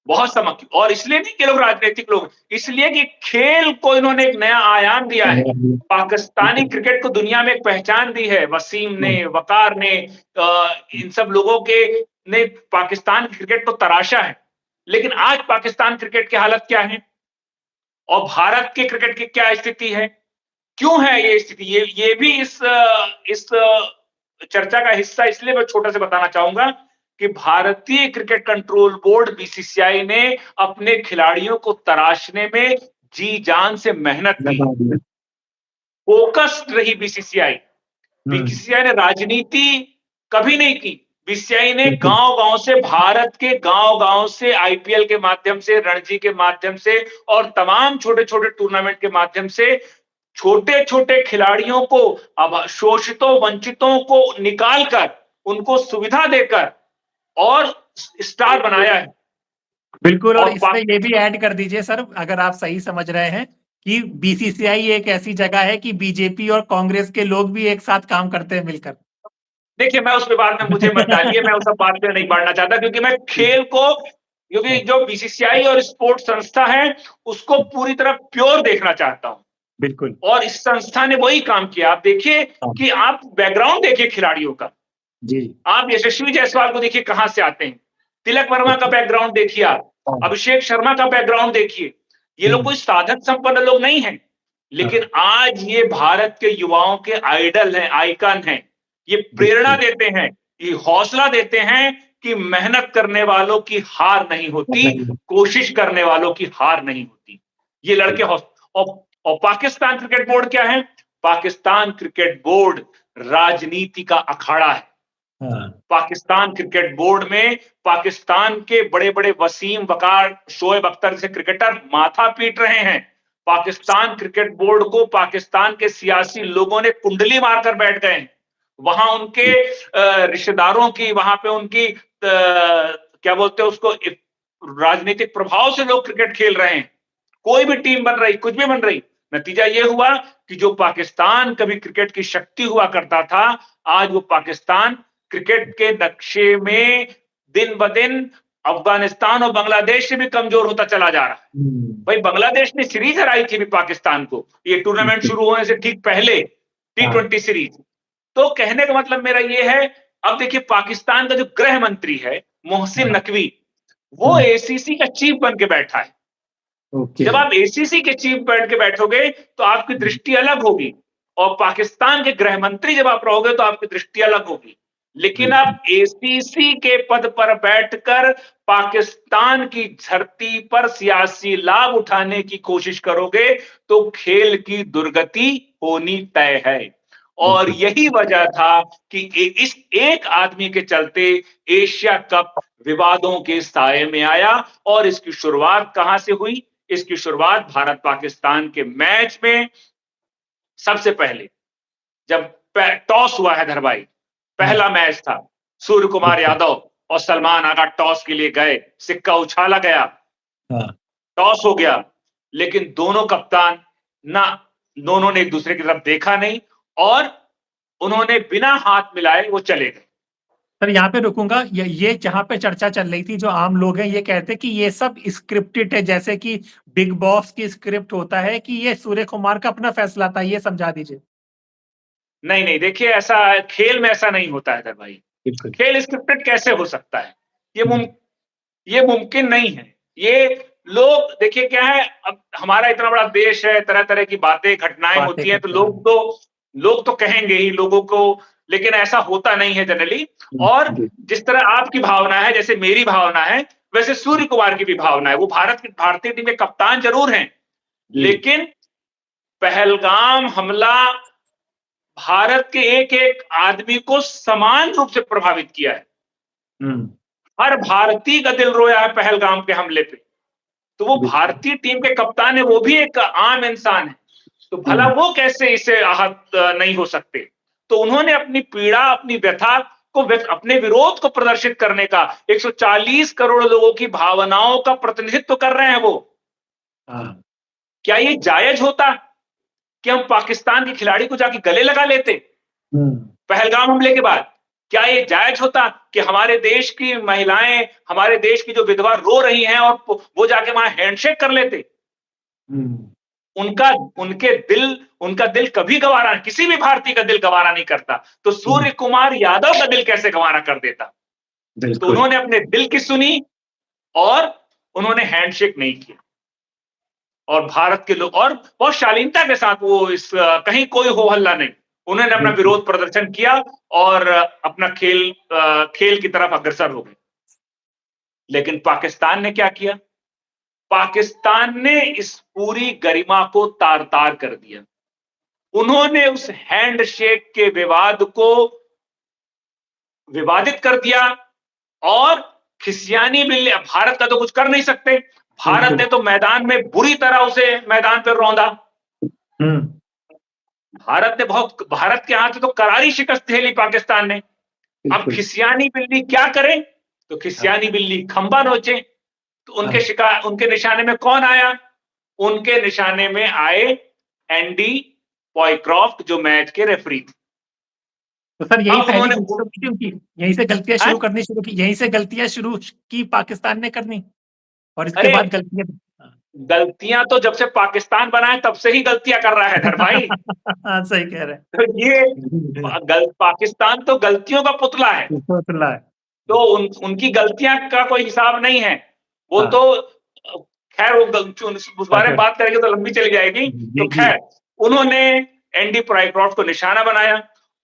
Speaker 2: बहुत सम्मान। और इसलिए नहीं कि लोग राजनीतिक लोग, इसलिए कि खेल को इन्होंने एक नया आयाम दिया है। पाकिस्तानी
Speaker 1: बिल्कुल।
Speaker 2: क्रिकेट को दुनिया में एक पहचान दी है। वसीम ने,
Speaker 1: हुँ,
Speaker 2: वकार ने, इन सब लोगों के ने पाकिस्तान क्रिकेट को तराशा है। लेकिन आज पाकिस्तान क्रिकेट की हालत क्या है और भारत के क्रिकेट की क्या स्थिति है, क्यों है ये स्थिति, ये भी इस चर्चा का हिस्सा इसलिए मैं छोटा से बताना चाहूंगा कि भारतीय क्रिकेट कंट्रोल बोर्ड बीसीसीआई ने अपने खिलाड़ियों को तराशने में जी जान से मेहनत की,
Speaker 1: लगा दिया।
Speaker 2: फोकस्ड रही बीसीसीआई।
Speaker 1: हुँ,
Speaker 2: बीसीसीआई ने राजनीति कभी नहीं की। बीसीसीआई ने
Speaker 1: बिल्कुल।
Speaker 2: गांव-गांव से, भारत के गांव-गांव से, आईपीएल के माध्यम से, रणजी के माध्यम से और तमाम छोटे-छोटे टूर्नामेंट के माध्यम से छोटे-छोटे खिलाड़ियों को, अब शोषितों, वंचितों को निकाल कर, उनको सुविधा देकर और स्टार बनाया है।
Speaker 1: बिल्कुल और
Speaker 2: और
Speaker 1: इसमें
Speaker 2: पाक
Speaker 1: ये भी ऐड कर दीजिए सर, अगर आप सही समझ रहे हैं कि बीसीसीआई एक ऐसी जगह है कि बीजेपी और कांग्रेस के लोग भी एक साथ काम करते हैं मिलकर।
Speaker 2: देखिए, मैं उस विवाद में मुझे मत डालिए, मैं उस सब बात पे नहीं बढ़ना चाहता क्योंकि मैं खेल को, क्योंकि
Speaker 1: हाँ,
Speaker 2: जो बीसीसीआई और स्पोर्ट्स संस्था है, उसको पूरी तरह प्योर देखना चाहता हूँ।
Speaker 1: बिल्कुल।
Speaker 2: और इस संस्था ने वही काम किया। आप देखिए
Speaker 1: हाँ,
Speaker 2: कि आप बैकग्राउंड देखिए खिलाड़ियों का।
Speaker 1: जी।
Speaker 2: आप यशस्वी जायसवाल को देखिए कहां से आते हैं। तिलक वर्मा का बैकग्राउंड देखिए आप।
Speaker 1: हाँ,
Speaker 2: अभिषेक शर्मा का बैकग्राउंड देखिए। ये लोग
Speaker 1: हुँ,
Speaker 2: कोई साधन संपन्न लोग नहीं हैं। लेकिन
Speaker 1: हाँ,
Speaker 2: आज ये भारत के युवाओं के आइडल हैं, आइकन हैं। ये प्रेरणा
Speaker 1: बिल्कुल।
Speaker 2: देते हैं, ये हौसला देते हैं कि मेहनत करने वालों की हार नहीं होती,
Speaker 1: नहीं,
Speaker 2: कोशिश करने वालों की हार नहीं होती। ये लड़के
Speaker 1: बिल्कुल।
Speaker 2: और पाकिस्तान क्रिकेट बोर्ड क्या है? पाकिस्तान क्रिकेट बोर्ड राजनीति का अखाड़ा है।
Speaker 1: हाँ,
Speaker 2: पाकिस्तान क्रिकेट बोर्ड में पाकिस्तान के बड़े-बड़े वसीम, वकार, शोएब अख्तर जैसे क्रिकेटर माथा पीट रहे हैं। पाकिस्तान क्रिकेट बोर्ड को पाकिस्तान के सियासी लोगों ने कुंडली मारकर बैठ गए हैं। वहां उनके रिश्तेदारों की, वहां पे उनकी क्या बोलते हैं उसको, राजनीतिक प्रभाव से लोग क्रिकेट खेल रहे हैं। कोई भी टीम बन रही, कुछ भी बन रही। नतीजा ये हुआ कि जो पाकिस्तान कभी क्रिकेट की शक्ति हुआ करता था, आज वो पाकिस्तान क्रिकेट के नक्शे में दिन ब दिन अफगानिस्तान और बांग्लादेश से भी कमजोर होता चला जा रहा है।
Speaker 1: हुँ,
Speaker 2: भाई बांग्लादेश ने सीरीज हराई थी भी पाकिस्तान को, ये टूर्नामेंट
Speaker 1: बिल्कुल।
Speaker 2: शुरू होने से ठीक पहले, टी
Speaker 1: हाँ,
Speaker 2: ट्वेंटी सीरीज। तो कहने का मतलब मेरा ये है, अब देखिए पाकिस्तान का जो गृह मंत्री है मोहसिन
Speaker 1: हाँ,
Speaker 2: नकवी, वो
Speaker 1: हुँ,
Speaker 2: एसीसी का चीफ बन के बैठा है।
Speaker 1: ओके।
Speaker 2: जब आप एसीसी के चीफ बैठ के बैठोगे तो आपकी
Speaker 1: हुँ,
Speaker 2: दृष्टि अलग होगी और पाकिस्तान के गृह मंत्री जब आप रहोगे तो आपकी दृष्टि अलग होगी। लेकिन
Speaker 1: बिल्कुल।
Speaker 2: आप एसीसी के पद पर बैठकर पाकिस्तान की धरती पर सियासी लाभ उठाने की कोशिश करोगे तो खेल की दुर्गति होनी तय है। और
Speaker 1: बिल्कुल।
Speaker 2: यही वजह था कि इस एक आदमी के चलते एशिया कप विवादों के साये में आया। और इसकी शुरुआत कहां से हुई? इसकी शुरुआत भारत पाकिस्तान के मैच में सबसे पहले जब टॉस हुआ हैदर भाई,
Speaker 1: हाँ,
Speaker 2: पहला मैच था, सूर्य कुमार
Speaker 1: बिल्कुल।
Speaker 2: यादव और सलमान आगा टॉस के लिए गए, सिक्का उछाला गया,
Speaker 1: हाँ,
Speaker 2: टॉस हो गया, लेकिन दोनों कप्तान ना, दोनों ने एक दूसरे की तरफ देखा नहीं और उन्होंने बिना हाथ मिलाए वो चले गए।
Speaker 1: सर यहाँ पे रुकूंगा। ये जहाँ पे चर्चा चल रही थी, जो आम लोग हैं ये कहते हैं कि ये सब स्क्रिप्टेड है, जैसे कि बिग बॉस की स्क्रिप्ट होता है, कि ये सूर्य कुमार का अपना फैसला था, ये समझा दीजिए।
Speaker 2: नहीं, नहीं, देखिए ऐसा खेल में ऐसा नहीं होता है भाई।
Speaker 1: बिल्कुल।
Speaker 2: खेल स्क्रिप्टेड कैसे हो सकता है? ये
Speaker 1: हुँ,
Speaker 2: ये मुमकिन नहीं है। ये लोग देखिए क्या है, अब हमारा इतना बड़ा देश है, तरह-तरह की बातें, घटनाएँ
Speaker 1: बातें
Speaker 2: होती हैं, तो
Speaker 1: करते हैं।
Speaker 2: लोग तो कहेंगे ही लोगों को, लेकिन ऐसा होता नहीं है जनरली।
Speaker 1: हुँ,
Speaker 2: और
Speaker 1: जी।
Speaker 2: जिस तरह आपकी भावना है, जैसे मेरी भावना है, वैसे सूर्य कुमार की भी भावना है। वो भारतीय टीम के कप्तान ज़रूर हैं,
Speaker 1: जी।
Speaker 2: लेकिन पहलगाम हमला भारत के एक-एक आदमी को समान रूप से प्रभावित किया है।
Speaker 1: हुँ,
Speaker 2: हर भारतीय का दिल रोया है पहलगाम के हमले पे। तो वो
Speaker 1: बिल्कुल।
Speaker 2: भारतीय टीम के कप्तान है, वो भी एक आम इंसान है। तो भला
Speaker 1: हुँ,
Speaker 2: वो कैसे इससे आहत नहीं हो सकते? तो उन्होंने अपनी पीड़ा, अपनी व्यथा को अपने विरोध को प्रदर्शित करने का 140 करोड़ लोगों की भावनाओं का प्रतिनिधित्व कर रहे हैं वो।
Speaker 1: हाँ।
Speaker 2: क्या ये जायज़ होता कि हम पाकिस्तान के खिलाड़ी को जाके गले लगा लेते?
Speaker 1: हुँ,
Speaker 2: पहलगाम हमले के बाद? क्या ये जायज़ होता कि हमारे देश की महिलाएँ, हमारे देश की जो विधवा रो रही हैं और वो जाके वहाँ हैंडशेक कर लेते?
Speaker 1: हुँ,
Speaker 2: उनका उनका दिल कभी गवारा, किसी भी भारतीय का दिल गवारा नहीं करता। तो
Speaker 1: हुँ,
Speaker 2: सूर्य कुमार यादव का दिल कैसे गवारा कर देता? तो
Speaker 1: बिल्कुल।
Speaker 2: उन्होंने अपने दिल की सुनी और उन्होंने हैंडशेक नहीं किया। और भारत के लोग और बहुत शालीनता के साथ वो कहीं कोई हो हल्ला नहीं। उन्होंने अपना
Speaker 1: बिल्कुल।
Speaker 2: विरोध प्रदर्शन किया और अपना खेल की तरफ अग्रसर हो गए। लेकिन पाकिस्तान ने क्या किया? पाकिस्तान ने इस पूरी गरिमा को तार-तार कर दिया। उन्होंने उस हैंडशेक के विवाद को विवादित कर दिया और खिसियानी बिल्ली, अब भारत का तो कुछ कर नहीं सकते। भारत
Speaker 1: बिल्कुल।
Speaker 2: ने तो मैदान में बुरी तरह उसे मैदान पे रौंदा।
Speaker 1: हुँ,
Speaker 2: भारत के हाथ से तो करारी शिकस्त झेली पाकिस्तान ने। अब
Speaker 1: बिल्कुल।
Speaker 2: खिसियानी बिल्ली क्या करे? तो
Speaker 1: हाँ,
Speaker 2: खिसियानी बिल्ली खंबा नोचे। तो
Speaker 1: हाँ।
Speaker 2: उनके निशाने में कौन आया? उनके निशाने में आए एंडी पॉयक्रॉफ्ट, जो मैच के रेफरी थे।
Speaker 1: तो सर यही
Speaker 2: अब
Speaker 1: पहली
Speaker 2: उन्होंने
Speaker 1: गलती तो नहीं थी उनकी? यहीं से गलतियाँ
Speaker 2: हैं?
Speaker 1: शुरू करनी शुरू की, यहीं से गलतियाँ शुरू की पाकिस्तान ने करनी, और इसके
Speaker 2: अरे
Speaker 1: बाद गलतियाँ। हाँ।
Speaker 2: गलतियां तो जब से पाकिस्तान बना है तब से ही गलतियां कर रहा है इधर भाई।
Speaker 1: हाँ, सही कह रहे हैं।
Speaker 2: तो ये
Speaker 1: जी,
Speaker 2: पाकिस्तान तो गलतियों का पुतला है।
Speaker 1: पुतला है।
Speaker 2: तो उनकी गलतियां का कोई हिसाब नहीं है। वो
Speaker 1: हाँ,
Speaker 2: तो खैर वो उस बारे में
Speaker 1: अच्छा।
Speaker 2: बात करेंगे तो लंबी चली जाएगी। तो
Speaker 1: जी, जी।
Speaker 2: खैर उन्होंने एंडी प्राइक्रॉफ्ट को निशाना बनाया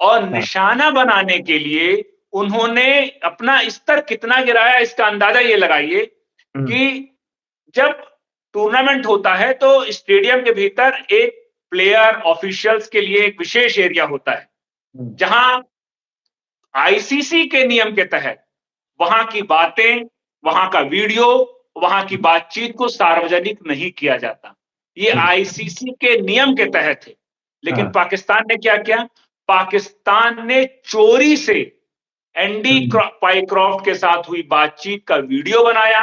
Speaker 2: और
Speaker 1: हाँ,
Speaker 2: निशाना बनाने के लिए उन्होंने अपना स्तर कितना गिराया, इसका अंदाजा ये लगाइए
Speaker 1: हुँ,
Speaker 2: कि जब टूर्नामेंट होता है तो स्टेडियम के भीतर एक प्लेयर ऑफिशियल्स के लिए एक विशेष एरिया होता है,
Speaker 1: हुँ,
Speaker 2: जहां आईसीसी के नियम के तहत वहां की बातें, वहां का वीडियो, वहां की बातचीत को सार्वजनिक नहीं किया जाता। ये
Speaker 1: बिल्कुल।
Speaker 2: आईसीसी के नियम के तहत है। लेकिन
Speaker 1: हाँ,
Speaker 2: पाकिस्तान ने क्या किया? पाकिस्तान ने चोरी से एंडी
Speaker 1: हुँ,
Speaker 2: पाइक्रॉफ्ट के साथ हुई बातचीत का वीडियो बनाया,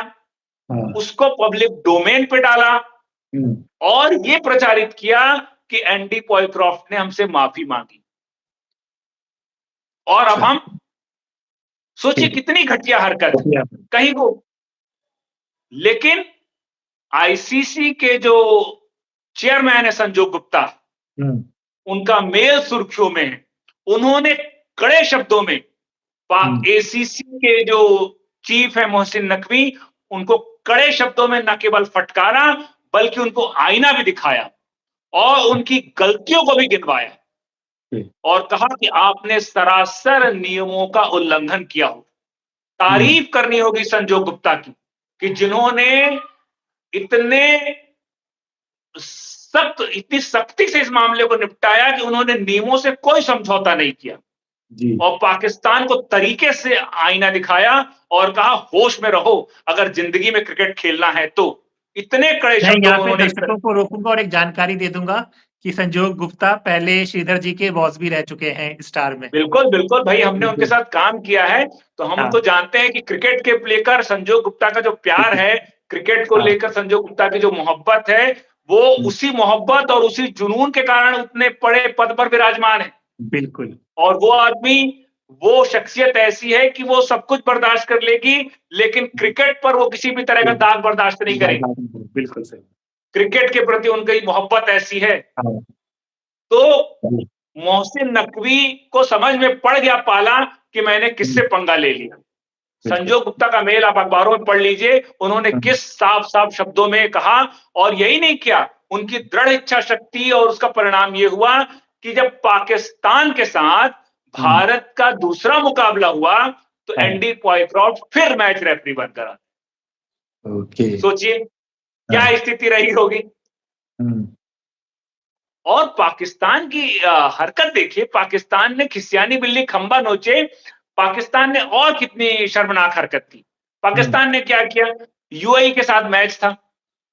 Speaker 1: हाँ,
Speaker 2: उसको पब्लिक डोमेन पे डाला
Speaker 1: हुँ,
Speaker 2: और ये प्रचारित किया कि एंडी पॉयक्रॉफ्ट ने हमसे माफी मांगी। और अब
Speaker 1: अच्छा,
Speaker 2: हम सोचिए
Speaker 1: ठीक है।
Speaker 2: कितनी घटिया हरकत है।
Speaker 1: बढ़िया।
Speaker 2: कहीं को लेकिन आईसीसी के जो चेयरमैन है संजोग गुप्ता,
Speaker 1: हुँ,
Speaker 2: उनका मेल सुर्खियों में है। उन्होंने कड़े शब्दों में
Speaker 1: हुँ,
Speaker 2: पाक एसीसी के जो चीफ है मोहसिन नकवी, उनको कड़े शब्दों में न केवल फटकारा बल्कि उनको आईना भी दिखाया और उनकी गलतियों को भी गिनवाया
Speaker 1: जी,
Speaker 2: और कहा कि आपने सरासर नियमों का उल्लंघन किया हो।
Speaker 1: हुँ,
Speaker 2: तारीफ करनी होगी संजोग गुप्ता की कि जिन्होंने इतने इतनी सख्ती से इस मामले को निपटाया कि उन्होंने नियमों से कोई समझौता नहीं किया
Speaker 1: जी।
Speaker 2: और पाकिस्तान को तरीके से आईना दिखाया और कहा होश में रहो अगर जिंदगी में क्रिकेट खेलना है तो। इतने कड़े
Speaker 1: मैं
Speaker 2: शब्दों
Speaker 1: यहाँ
Speaker 2: में
Speaker 1: पे
Speaker 2: उन्होंने
Speaker 1: दर्शकों को रोकूँगा और एक जानकारी दे दूँगा कि संजोग गुप्ता पहले श्रीधर जी के बॉस भी रह चुके हैं स्टार में।
Speaker 2: बिल्कुल, बिल्कुल भाई, हमने उनके
Speaker 1: बिल्कुल।
Speaker 2: साथ काम किया है, तो हम
Speaker 1: हाँ,
Speaker 2: तो जानते हैं कि क्रिकेट के लेकर संजू गुप्ता का जो प्यार
Speaker 1: बिल्कुल।
Speaker 2: है, क्रिकेट को
Speaker 1: हाँ,
Speaker 2: लेकर संजू गुप्ता की जो मोहब्बत है, वो
Speaker 1: हुँ,
Speaker 2: उसी मोहब्बत और उसी जुनून के कारण उतने बड़े पद पर विराजमान है।
Speaker 1: बिल्कुल।
Speaker 2: और वो आदमी वो शख्सियत ऐसी है कि वो सब कुछ बर्दाश्त कर लेगी, लेकिन क्रिकेट पर वो किसी भी तरह का दाग बर्दाश्त नहीं करेगी।
Speaker 1: बिल्कुल सही।
Speaker 2: क्रिकेट के प्रति उनकी मोहब्बत ऐसी है।
Speaker 1: हाँ,
Speaker 2: तो मोहसिन नकवी को समझ में पड़ गया पाला कि मैंने किससे पंगा ले लिया।
Speaker 1: बिल्कुल।
Speaker 2: संजू गुप्ता का मेल आप अखबारों में पढ़ लीजिए, उन्होंने किस साफ-साफ शब्दों में कहा और यही नहीं किया, उनकी दृढ़ इच्छा शक्ति और उसका परिणाम ये हुआ कि जब पाकिस्तान के साथ भारत का दूसरा मुकाबला हुआ, तो
Speaker 1: हाँ।
Speaker 2: एंडी पॉयक्रॉफ्ट फिर मैच रेफरी बनकर आए।
Speaker 1: ओके।
Speaker 2: सोचिए, क्या
Speaker 1: हाँ।
Speaker 2: स्थिति रही होगी?
Speaker 1: हुँ,
Speaker 2: और पाकिस्तान की हरकत देखिए, पाकिस्तान ने खिसियानी बिल्ली खंबा नोचे, पाकिस्तान ने और कितनी शर्मनाक हरकत की। पाकिस्तान ने क्या किया? यूएई के साथ मैच था।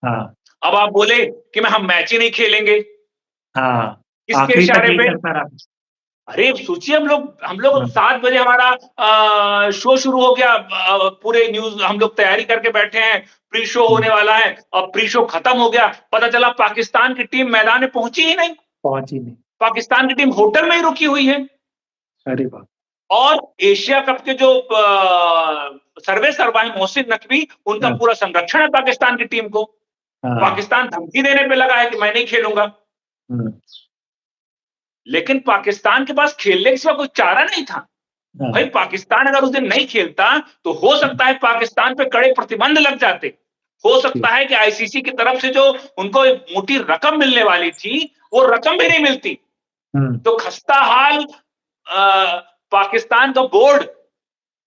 Speaker 1: हाँ,
Speaker 2: अब आप बोले कि हम मैच ही नहीं खेलेंगे,
Speaker 1: हाँ।
Speaker 2: किसके
Speaker 1: आखिरी तक
Speaker 2: इशारे
Speaker 1: यही
Speaker 2: पे?
Speaker 1: चलता रहा।
Speaker 2: अरे सोचिए हम लोग
Speaker 1: हाँ,
Speaker 2: 7 बजे हमारा शो शुरू हो गया, पूरे न्यूज़ हम लोग तैयारी करके बैठे हैं, प्री शो
Speaker 1: हुँ,
Speaker 2: होने वाला है और प्री शो खत्म हो गया, पता चला पाकिस्तान की टीम मैदान में पहुँची ही नहीं।
Speaker 1: पहुँची नहीं।
Speaker 2: पाकिस्तान की टीम होटल में ही रुकी हुई है।
Speaker 1: अरे वाह!
Speaker 2: और एशिया कप के जो सर्वे सर्वा है मोहसिन नकवी, उनका
Speaker 1: हाँ,
Speaker 2: पूरा संरक्षण है पाकिस्तान की टीम को।
Speaker 1: हाँ,
Speaker 2: पाकिस्तान धमकी देने पे लगा है कि मैं नहीं खेलूँगा।
Speaker 1: हुँ,
Speaker 2: लेकिन पाकिस्तान के पास खेलने के सिवा कोई चारा नहीं था।
Speaker 1: हाँ,
Speaker 2: भाई पाकिस्तान अगर उस दिन नहीं खेलता, तो हो सकता है पाकिस्तान पे कड़े प्रतिबंध लग जाते। हो
Speaker 1: जी,
Speaker 2: सकता है कि आईसीसी की तरफ से जो उनको एक मोटी रकम मिलने वाली थी, वो रकम भी नहीं मिलती।
Speaker 1: हुँ,
Speaker 2: तो खस्ता हाल पाकिस्तान का बोर्ड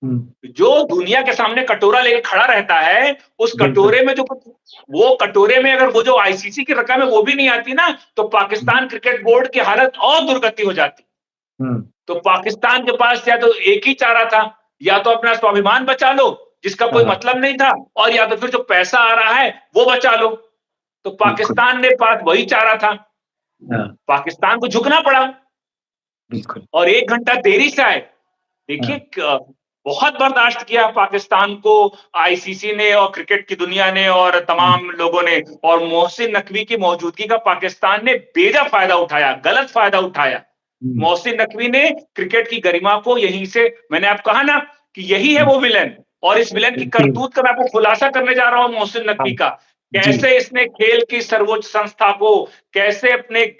Speaker 1: हुँ,
Speaker 2: जो दुनिया के सामने कटोरा लेके खड़ा रहता है, उस
Speaker 1: बिल्कुल।
Speaker 2: कटोरे में जो वो कटोरे में अगर वो जो आईसीसी की रकम है वो भी नहीं आती ना, तो
Speaker 1: हुँ,
Speaker 2: पाकिस्तान क्रिकेट बोर्ड की हालत और दुर्गति हो जाती।
Speaker 1: हुँ,
Speaker 2: तो पाकिस्तान के पास या तो एक ही चारा था, या तो अपना स्वाभिमान बचा लो, जिसका कोई
Speaker 1: हाँ,
Speaker 2: मतलब नहीं था, और या तो फिर जो पैसा आ रहा है, वो बचा लो। तो
Speaker 1: बिल्कुल।
Speaker 2: पाकिस्तान ने पास वही चारा था,
Speaker 1: हाँ,
Speaker 2: पाकिस्तान को झुकना पड़ा
Speaker 1: बिल्कुल।
Speaker 2: और 1 घंटा देरी से आए। देखिए
Speaker 1: हाँ,
Speaker 2: बहुत बर्दाश्त किया पाकिस्तान को आईसीसी ने और क्रिकेट की दुनिया ने और
Speaker 1: हुँ,
Speaker 2: तमाम लोगों ने, और मोहसिन नकवी की मौजूदगी का पाकिस्तान ने बेजा फायदा उठाया, गलत फायदा उठाया।
Speaker 1: हुँ,
Speaker 2: मोहसिन नकवी ने क्रिकेट की गरिमा को यहीं से, मैंने आपको कहा ना कि यही है
Speaker 1: हुँ,
Speaker 2: वो विलेन, और इस विलेन की
Speaker 1: जी,
Speaker 2: करतूत का मैं आपको खुलासा करने जा रहा हूं मोहसिन
Speaker 1: हाँ,
Speaker 2: नकवी का।
Speaker 1: जी,
Speaker 2: कैसे इसने खेल की सर्वोच्च संस्था को, कैसे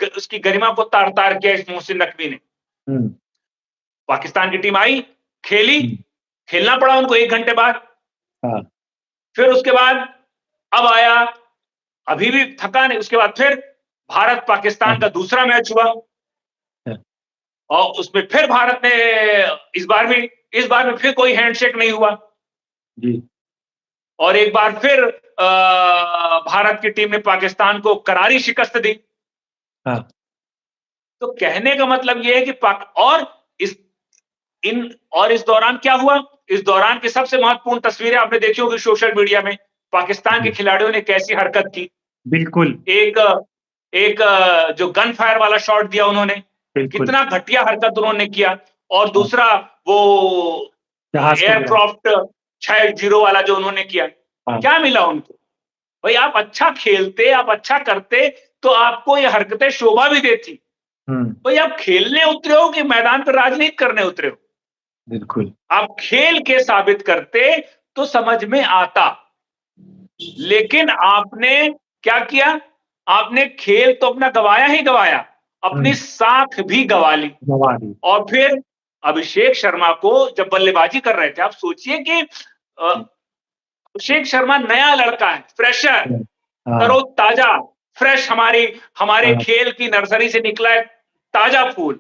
Speaker 2: उसकी गरिमा को तार तार किया इस मोहसिन नकवी ने।
Speaker 1: हुँ,
Speaker 2: पाकिस्तान की टीम आई, खेली,
Speaker 1: हुँ,
Speaker 2: खेलना पड़ा उनको 1 घंटे बाद।
Speaker 1: हाँ,
Speaker 2: फिर उसके बाद अब आया, अभी भी थका नहीं, उसके बाद फिर भारत
Speaker 1: हाँ,
Speaker 2: पाकिस्तान का दूसरा मैच हुआ
Speaker 1: हाँ,
Speaker 2: और उसमें फिर भारत ने इस बार में फिर कोई हैंडशेक नहीं हुआ
Speaker 1: जी,
Speaker 2: और एक बार फिर भारत की टीम ने पाकिस्तान को करारी शिकस्त दी।
Speaker 1: हाँ,
Speaker 2: तो कहने का मतलब ये है कि पाक और इस इन और इस दौरान क्या हुआ? इस दौरान की सबसे महत्वपूर्ण तस्वीरें आपने देखी होगी सोशल मीडिया में, पाकिस्तान के
Speaker 1: जी,
Speaker 2: खिलाड़ियों ने कैसी हरकत की।
Speaker 1: बिल्कुल,
Speaker 2: एक एक जो गन फायर वाला शॉट दिया उन्होंने,
Speaker 1: बिल्कुल।
Speaker 2: कितना घटिया हरकत उन्होंने किया, और
Speaker 1: हाँ,
Speaker 2: दूसरा वो
Speaker 1: जहाज़ को गिरा।
Speaker 2: एयरक्राफ्ट 6-0 वाला जो उन्होंने किया,
Speaker 1: हाँ,
Speaker 2: क्या मिला उनको? भाई आप अच्छा खेलते, आप अच्छा करते, तो आपको ये हरकतें शोभा भी देती।
Speaker 1: हुँ,
Speaker 2: भाई आप खेलने उतरे हो कि मैदान पे राजनीति करने उतरे हो?
Speaker 1: बिल्कुल।
Speaker 2: आप खेल के साबित करते तो समझ में आता। लेकिन आपने क्या किया? आपने खेल तो अपना गँवाया ही गँवाया, अपनी
Speaker 1: हुँ,
Speaker 2: साख भी गँवा ली।
Speaker 1: गँवा दी।
Speaker 2: और फिर अभिषेक शर्मा को जब बल्लेबाजी कर रहे थे, आप सोचिए कि
Speaker 1: जी,
Speaker 2: अभिषेक शर्मा नया लड़का है, फ्रेशर,
Speaker 1: हुँ, हाँ,
Speaker 2: तरोताजा, फ्रेश, हमारी हमारे
Speaker 1: हाँ,
Speaker 2: खेल की नर्सरी से निकला है ताजा फूल।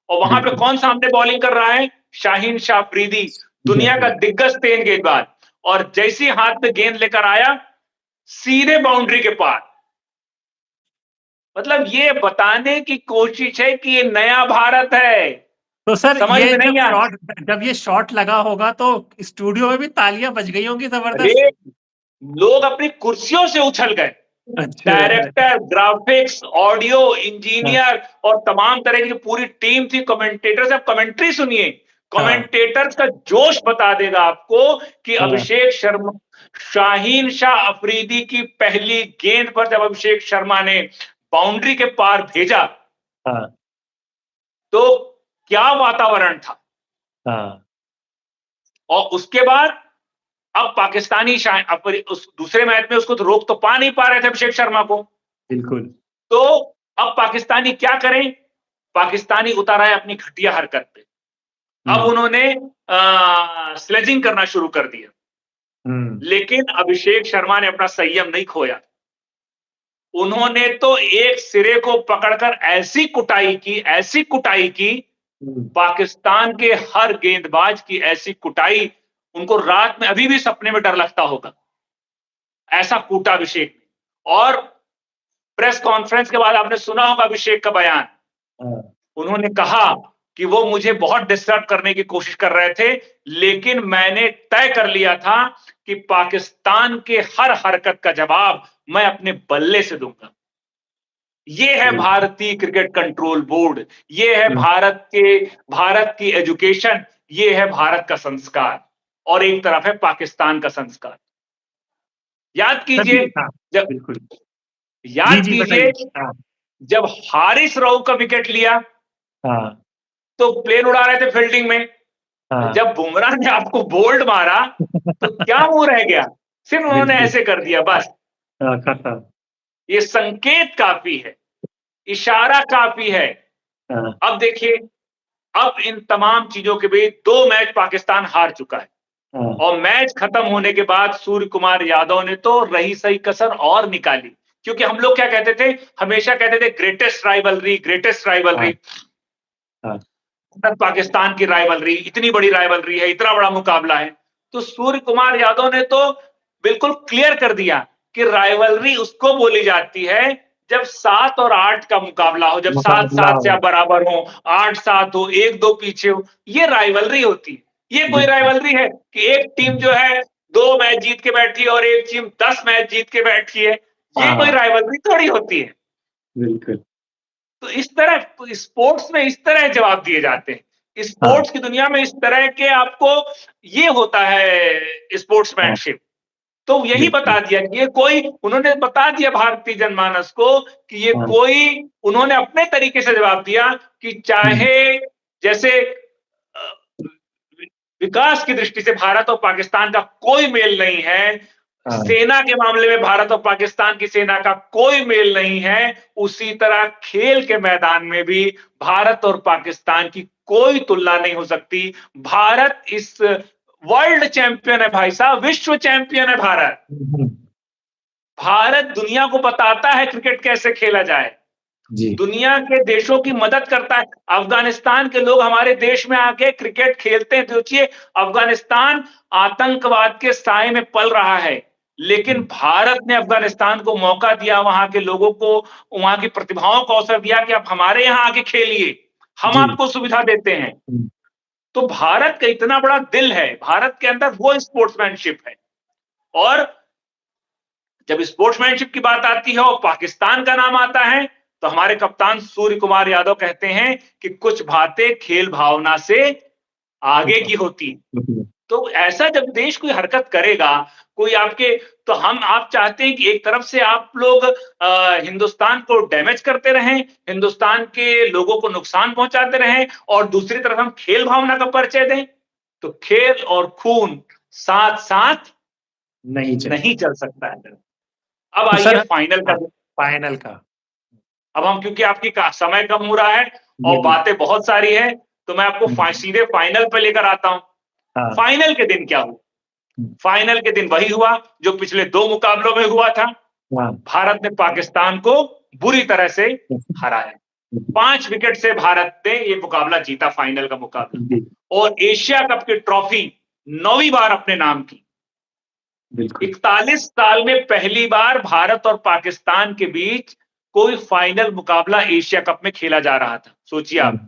Speaker 2: और वहां पे
Speaker 1: बिल्कुल।
Speaker 2: कौन सामने बॉलिंग कर रहा है? शाहीन शाह अफरीदी, दुनिया का
Speaker 1: बिल्कुल,
Speaker 2: दिग्गज तेज गेंदबाज। और जैसी हाथ में गेंद लेकर आया, सीधे बाउंड्री के पार। मतलब ये बताने की कोशिश है कि ये नया भारत है।
Speaker 1: तो सर
Speaker 2: समझ
Speaker 1: ये
Speaker 2: में नहीं आया?
Speaker 1: जब ये शॉट लगा होगा तो स्टूडियो में भी तालियाँ बज गई होंगी ज़बरदस्त?
Speaker 2: अरे लोग अपनी कुर्सियों से उछल गए।
Speaker 1: अच्छा।
Speaker 2: डायरेक्टर, ग्राफिक्स, ऑडियो,
Speaker 1: हाँ,
Speaker 2: इंजीनियर और तमाम तरह की जो पूरी टीम थी, कमेंटेटर्स, आप कमेंट्री सुनिए।
Speaker 1: हाँ,
Speaker 2: कमेंटेटर्स का जोश बता देगा आपको कि
Speaker 1: हाँ,
Speaker 2: अभिषेक शर्मा, शाहीन शाह अफरीदी की पहली गेंद पर जब अभिषेक शर्मा ने बाउंड्री के पार भेजा,
Speaker 1: हाँ,
Speaker 2: तो क्या वातावरण था।
Speaker 1: हाँ,
Speaker 2: और उसके बाद अब पाकिस्तानी उस दूसरे मैच में उसको तो रोक तो पा नहीं पा रहे थे अभिषेक शर्मा को।
Speaker 1: बिल्कुल।
Speaker 2: तो अब पाकिस्तानी क्या करें? पाकिस्तानी उतर आए अपनी घटिया हरकत पे। अब
Speaker 1: हुँ,
Speaker 2: उन्होंने स्लेजिंग करना शुरू कर दिया।
Speaker 1: हुँ,
Speaker 2: लेकिन अभिषेक शर्मा ने अपना संयम नहीं खोया। उन्होंने तो एक सिरे को पकड़कर ऐसी कुटाई की,
Speaker 1: हुँ,
Speaker 2: पाकिस्तान के हर गेंदबाज की ऐसी कुटाई, उनको रात में अभी भी सपने में डर लगता होगा। ऐसा कूटा अभिषेक ने। और प्रेस कॉन्फ्रेंस के बाद आपने सुना होगा अभिषेक का बयान।
Speaker 1: हाँ,
Speaker 2: उन्होंने कहा कि वो मुझे बहुत डिस्टर्ब करने की कोशिश कर रहे थे, लेकिन मैंने तय कर लिया था कि पाकिस्तान के हर हरकत का जवाब मैं अपने बल्ले से दूँगा। ये है
Speaker 1: बिल्कुल।
Speaker 2: भारतीय क्रिकेट कंट्रोल बोर्ड, ये है
Speaker 1: हुँ,
Speaker 2: भारत की एजुकेशन, ये है भारत का संस्कार और एक तरफ है पाकिस्तान का संस्कार। याद कीजिए
Speaker 1: तभी हाँ,
Speaker 2: जब
Speaker 1: बिल्कुल। जी,
Speaker 2: याद
Speaker 1: जी,
Speaker 2: कीजिए
Speaker 1: बताइए। हाँ,
Speaker 2: जब हारिस रऊफ का विकेट लिया,
Speaker 1: हाँ,
Speaker 2: तो प्लेन उड़ा रहे थे फील्डिंग में।
Speaker 1: हाँ।
Speaker 2: जब बुमराह ने आपको बोल्ड मारा, तो क्या मुँह रह गया? सिर्फ उन्होंने
Speaker 1: बिल्कुल।
Speaker 2: ऐसे कर दिया बस।
Speaker 1: हाँ, खत्म।
Speaker 2: ये संकेत काफ़ी है, इशारा काफ़ी है।
Speaker 1: हाँ,
Speaker 2: अब देखिए, अब इन तमाम चीज़ों के बीच 2 मैच पाकिस्तान हार चुका है
Speaker 1: हाँ,
Speaker 2: और मैच खत्म होने के बाद सूर्य कुमार यादव ने तो रही-सही कसर और निकाली। क्योंकि हम लोग क्या कहते थे? हमेशा कहते थे ग्रेटेस्ट
Speaker 1: हाँ,
Speaker 2: राइवलरी।
Speaker 1: हाँ।
Speaker 2: भारत पाकिस्तान की राइवलरी, इतनी बड़ी राइवलरी है, इतना बड़ा मुकाबला है। तो सूर्य कुमार यादव ने तो बिल्कुल क्लियर कर दिया कि राइवलरी उसको बोली जाती है जब 7 और 8 का मुकाबला हो, जब
Speaker 1: मुकाबला
Speaker 2: 7-7 से
Speaker 1: हो।
Speaker 2: आप बराबर हो, 8-7 हो, 1-2 पीछे हो, ये राइवलरी होती है। ये कोई
Speaker 1: बिल्कुल।
Speaker 2: राइवलरी है कि एक टीम जो है 2 मैच जीत के बैठी है और एक टीम 10 मैच जीत के बैठी है। ये कोई
Speaker 1: हाँ,
Speaker 2: राइवलरी थोड़ी होती है।
Speaker 1: बिल्कुल।
Speaker 2: तो इस तरह तो स्पोर्ट्स में इस तरह जवाब दिए जाते हैं।
Speaker 1: हाँ,
Speaker 2: स्पोर्ट्स की दुनिया में इस तरह के आपको ये होता है
Speaker 1: हाँ,
Speaker 2: स्पोर्ट्समैनशिप। तो यही
Speaker 1: बिल्कुल।
Speaker 2: बता दिया कि ये कोई उन्होंने बता दिया भारतीय जनमानस को कि ये
Speaker 1: हाँ,
Speaker 2: कोई उन्होंने अपने तरीके से जवाब दिया कि
Speaker 1: हुँ,
Speaker 2: चाहे जैसे विकास की दृष्टि से भारत और पाकिस्तान का कोई मेल नहीं है।
Speaker 1: हाँ,
Speaker 2: सेना के मामले में भारत और पाकिस्तान की सेना का कोई मेल नहीं है। उसी तरह खेल के मैदान में भी भारत और पाकिस्तान की कोई तुलना नहीं हो सकती। भारत इस वर्ल्ड चैंपियन है भाई साहब, विश्व चैंपियन है भारत।
Speaker 1: हुँ, हुँ।
Speaker 2: भारत दुनिया को बताता है क्रिकेट कैसे खेला जाए।
Speaker 1: जी।
Speaker 2: दुनिया के देशों की मदद करता है। अफ़गानिस्तान के लोग हमारे देश में आके क्रिकेट खेलते हैं। सोचिए अफ़गानिस्तान आतंकवाद के साए में पल रहा है, लेकिन
Speaker 1: हुँ,
Speaker 2: भारत ने अफ़गानिस्तान को मौका दिया, वहाँ के लोगों को, वहाँ की प्रतिभाओं को अवसर दिया कि आप हमारे यहाँ आके खेलिए, हम
Speaker 1: जी।
Speaker 2: आपको सुविधा देते हैं।
Speaker 1: हुँ,
Speaker 2: तो भारत का इतना बड़ा दिल है, भारत के अंदर वो स्पोर्ट्समैनशिप है। और जब स्पोर्ट्समैनशिप की बात आती है और पाकिस्तान का नाम आता है, तो हमारे कप्तान सूर्य कुमार यादव कहते हैं कि कुछ बातें खेल भावना से आगे की होती हैं। तो ऐसा जब देश कोई हरकत करेगा, कोई आपके तो हम आप चाहते हैं कि एक तरफ से आप लोग हिंदुस्तान को डैमेज करते रहें, हिंदुस्तान के लोगों को नुकसान पहुँचाते रहें और दूसरी तरफ हम खेल भावना का परिचय दें। तो खेल और खून साथ-साथ
Speaker 1: नहीं
Speaker 2: नहीं
Speaker 1: चलेगा।
Speaker 2: चल सकता है। अब
Speaker 1: तो
Speaker 2: आइए
Speaker 1: सर
Speaker 2: फाइनल का
Speaker 1: हाँ, फाइनल का।
Speaker 2: अब हम क्योंकि आपकी समय कम हो रहा है
Speaker 1: जी,
Speaker 2: और
Speaker 1: जी।
Speaker 2: बातें बहुत सारी हैं, तो मैं आपको
Speaker 1: हुँ,
Speaker 2: सीधे फाइनल पे लेकर आता हूँ।
Speaker 1: हाँ,
Speaker 2: फाइनल के दिन क्या हुआ?
Speaker 1: हुँ,
Speaker 2: फाइनल के दिन वही हुआ जो पिछले 2 मुकाबलों में हुआ था।
Speaker 1: हाँ,
Speaker 2: भारत ने पाकिस्तान को बुरी तरह से हराया। 5 विकेट से भारत ने ये मुकाबला जीता, फाइनल का मुकाबला।
Speaker 1: जी,
Speaker 2: और एशिया कप की ट्रॉफी 9वीं बार अपने नाम की।
Speaker 1: बिल्कुल।
Speaker 2: 41 साल में पहली बार भारत और पाकिस्तान के बीच कोई फाइनल मुकाबला एशिया कप में खेला जा रहा था। सोचिए
Speaker 1: हाँ,
Speaker 2: आप,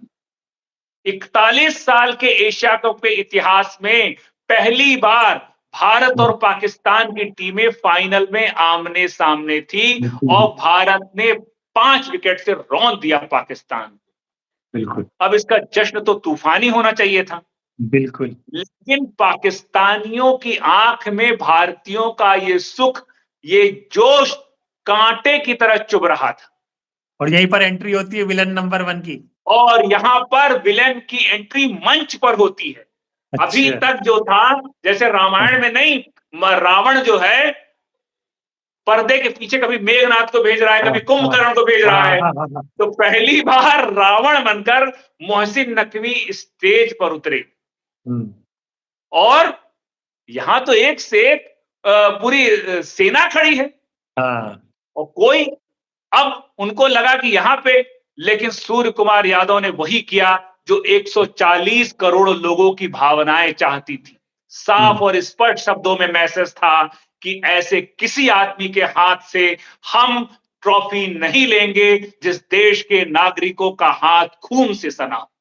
Speaker 2: 41 साल के एशिया कप के इतिहास में पहली बार भारत
Speaker 1: हुँ,
Speaker 2: और पाकिस्तान की टीमें फाइनल में आमने-सामने थी और
Speaker 1: बिल्कुल,
Speaker 2: भारत ने 5 विकेट से रौंद दिया पाकिस्तान को।
Speaker 1: बिल्कुल,
Speaker 2: अब इसका जश्न तो तूफ़ानी होना चाहिए था।
Speaker 1: बिल्कुल।
Speaker 2: लेकिन पाकिस्तानियों की आँख में भारतीयों का ये सुख, ये जोश काँटे की तरह चुभ रहा था।
Speaker 1: और यहीं पर एंट्री होती है विलन नंबर 1 की।
Speaker 2: और यहाँ पर विलेन की एंट्री मंच पर होती है। अभी
Speaker 1: अच्छा।
Speaker 2: तक जो था, जैसे रामायण में नहीं, रावण जो है पर्दे के पीछे कभी मेघनाथ को भेज रहा है,
Speaker 1: हाँ,
Speaker 2: कभी
Speaker 1: हाँ,
Speaker 2: कुंभकर्ण को भेज रहा
Speaker 1: हाँ,
Speaker 2: है।
Speaker 1: हाँ, हाँ, हाँ।
Speaker 2: तो पहली बार रावण बनकर मोहसिन नकवी स्टेज पर उतरे
Speaker 1: हम्म।
Speaker 2: और यहां तो एक से एक पूरी सेना खड़ी है
Speaker 1: हाँ।
Speaker 2: और कोई, अब उनको लगा कि यहां पे, लेकिन सूर्य कुमार यादव ने वही किया जो 140 करोड़ लोगों की भावनाएं चाहती थी। साफ
Speaker 1: हम्म।
Speaker 2: और स्पष्ट शब्दों में मैसेज था कि ऐसे किसी आदमी के हाथ से हम ट्रॉफी नहीं लेंगे जिस देश के नागरिकों का हाथ खून से सना हो।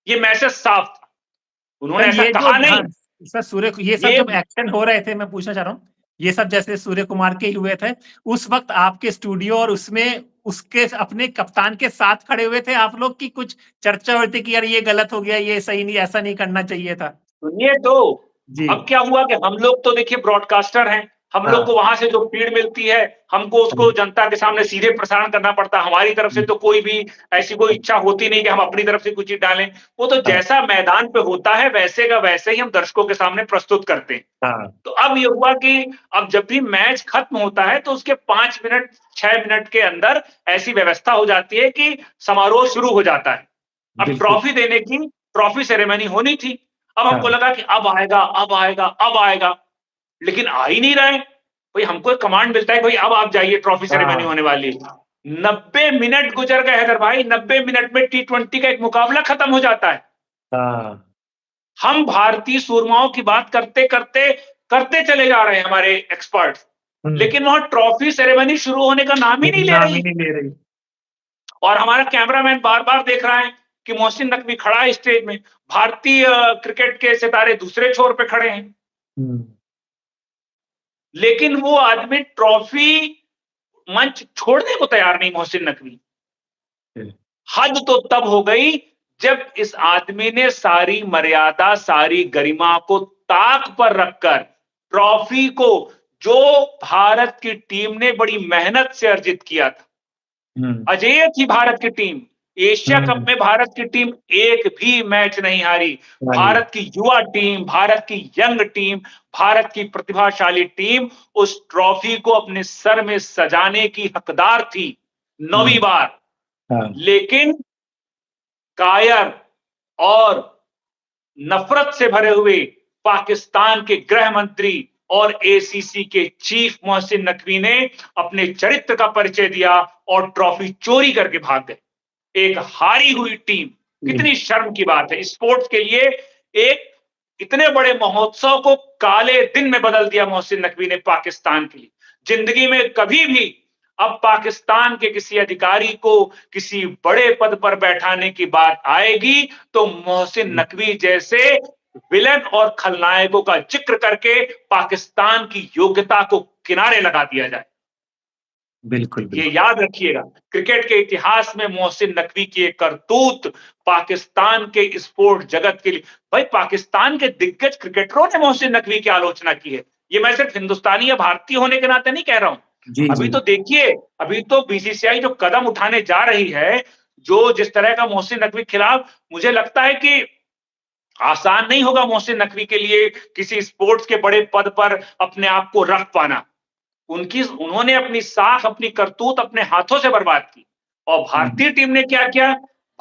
Speaker 2: ये मैसेज साफ था,
Speaker 1: सर
Speaker 2: उन्होंने ऐसा
Speaker 1: ये जो
Speaker 2: कहा नहीं।
Speaker 1: हाँ सर सूर्य ये सब
Speaker 2: ये
Speaker 1: जब एक्शन हो रहे थे, मैं पूछना चाह रहा हूँ, ये सब जैसे सूर्य कुमार के ही हुए थे, उस वक्त आपके स्टूडियो और उसमें उसके अपने कप्तान के साथ खड़े हुए थे आप लोग, की कुछ चर्चा हुई थी कि यार ये गलत हो गया, ये सही नहीं, ऐसा नहीं करना चाहिए था?
Speaker 2: सुनिए तो,
Speaker 1: जी।
Speaker 2: अब क्या हुआ कि हम लोग तो देखिए ब्रॉडकास्टर हैं, हम लोग को
Speaker 1: हाँ।
Speaker 2: वहां से जो फीड मिलती है, हमको उसको
Speaker 1: हाँ।
Speaker 2: जनता के सामने सीधे प्रसारण करना पड़ता है। हमारी तरफ से तो कोई भी ऐसी कोई इच्छा होती नहीं कि हम अपनी तरफ से कुछ चीज डालें। वो तो
Speaker 1: हाँ।
Speaker 2: जैसा मैदान पे होता है वैसे का वैसे ही हम दर्शकों के सामने प्रस्तुत करते हैं।
Speaker 1: हाँ।
Speaker 2: तो अब ये हुआ कि अब जब भी मैच खत्म होता है तो उसके 5 मिनट 6 मिनट के अंदर ऐसी व्यवस्था हो जाती है कि समारोह शुरू हो जाता है। अब
Speaker 1: बिल्कुल।
Speaker 2: ट्रॉफी देने की ट्रॉफी सेरेमनी होनी थी। अब हमको
Speaker 1: हाँ।
Speaker 2: लगा कि अब आएगा, अब आएगा, अब आएगा, लेकिन आ ही नहीं रहे। भाई हमको एक कमांड मिलता है, भाई अब आप जाइए, ट्रॉफी सेरेमनी
Speaker 1: हाँ।
Speaker 2: होने वाली है। 90 मिनट गुजर गए हैदर भाई, 90 मिनट में टी20 का एक मुकाबला खत्म हो जाता है।
Speaker 1: हाँ।
Speaker 2: हम भारतीय सूरमाओं की बात करते करते करते चले जा रहे हैं हमारे एक्सपर्ट्स,
Speaker 1: हम्म।
Speaker 2: लेकिन वहां ट्रॉफी सेरेमनी शुरू होने का नाम ही नहीं ले
Speaker 1: नाम ही
Speaker 2: रही।
Speaker 1: नहीं ले रही।
Speaker 2: और हमारा कैमरामैन बार बार देख रहा है कि मोहसिन नकवी खड़ा है स्टेज में, भारतीय क्रिकेट के सितारे दूसरे छोर पे खड़े हैं,
Speaker 1: हम्म।
Speaker 2: लेकिन वो आदमी ट्रॉफी मंच छोड़ने को तैयार नहीं, मोहसिन नकवी। हद तो तब हो गई जब इस आदमी ने सारी मर्यादा, सारी गरिमा को ताक पर रखकर ट्रॉफी को, जो भारत की टीम ने बड़ी मेहनत से अर्जित किया था,
Speaker 1: हम्म।
Speaker 2: अजेय थी भारत की टीम। एशिया कप
Speaker 1: हम्म।
Speaker 2: में भारत की टीम एक भी मैच नहीं हारी।
Speaker 1: हारी।
Speaker 2: भारत की युवा टीम, भारत की यंग टीम, भारत की प्रतिभाशाली टीम उस ट्रॉफी को अपने सर में सजाने की हकदार थी 9वीं
Speaker 1: हम्म।
Speaker 2: बार।
Speaker 1: हाँ।
Speaker 2: लेकिन कायर और नफरत से भरे हुए पाकिस्तान के गृह मंत्री और एसीसी के चीफ मोहसिन नकवी ने अपने चरित्र का परिचय दिया और ट्रॉफी चोरी करके भाग गए। एक हारी हुई टीम, कितनी शर्म की बात है स्पोर्ट्स के लिए। एक इतने बड़े महोत्सव को काले दिन में बदल दिया मोहसिन नकवी ने पाकिस्तान के लिए। जिंदगी में कभी भी अब पाकिस्तान के किसी अधिकारी को किसी बड़े पद पर बैठाने की बात आएगी तो मोहसिन नकवी जैसे विलन और खलनायकों का जिक्र करके पाकिस्तान की योग्यता को किनारे लगा दिया जाए।
Speaker 1: बिल्कुल
Speaker 2: ये
Speaker 1: बिल्कुल।
Speaker 2: याद रखिएगा, क्रिकेट के इतिहास में मोहसिन नकवी की एक करतूत पाकिस्तान के स्पोर्ट जगत के लिए, भाई पाकिस्तान के दिग्गज क्रिकेटरों ने मोहसिन नकवी की आलोचना की है। ये मैं सिर्फ हिंदुस्तानी या भारतीय होने के नाते नहीं कह रहा हूं।
Speaker 1: जी
Speaker 2: अभी
Speaker 1: जी।
Speaker 2: तो देखिए, अभी तो बीसीसीआई जो कदम उठाने जा रही है, जो जिस तरह का मोहसिन नकवी के खिलाफ, मुझे लगता है कि आसान नहीं होगा मोहसिन नकवी के लिए किसी स्पोर्ट्स के बड़े पद पर अपने आप को रख पाना। उन्होंने अपनी साख, अपनी करतूत अपने हाथों से बर्बाद की। और
Speaker 1: हम्म।
Speaker 2: भारतीय टीम ने क्या किया?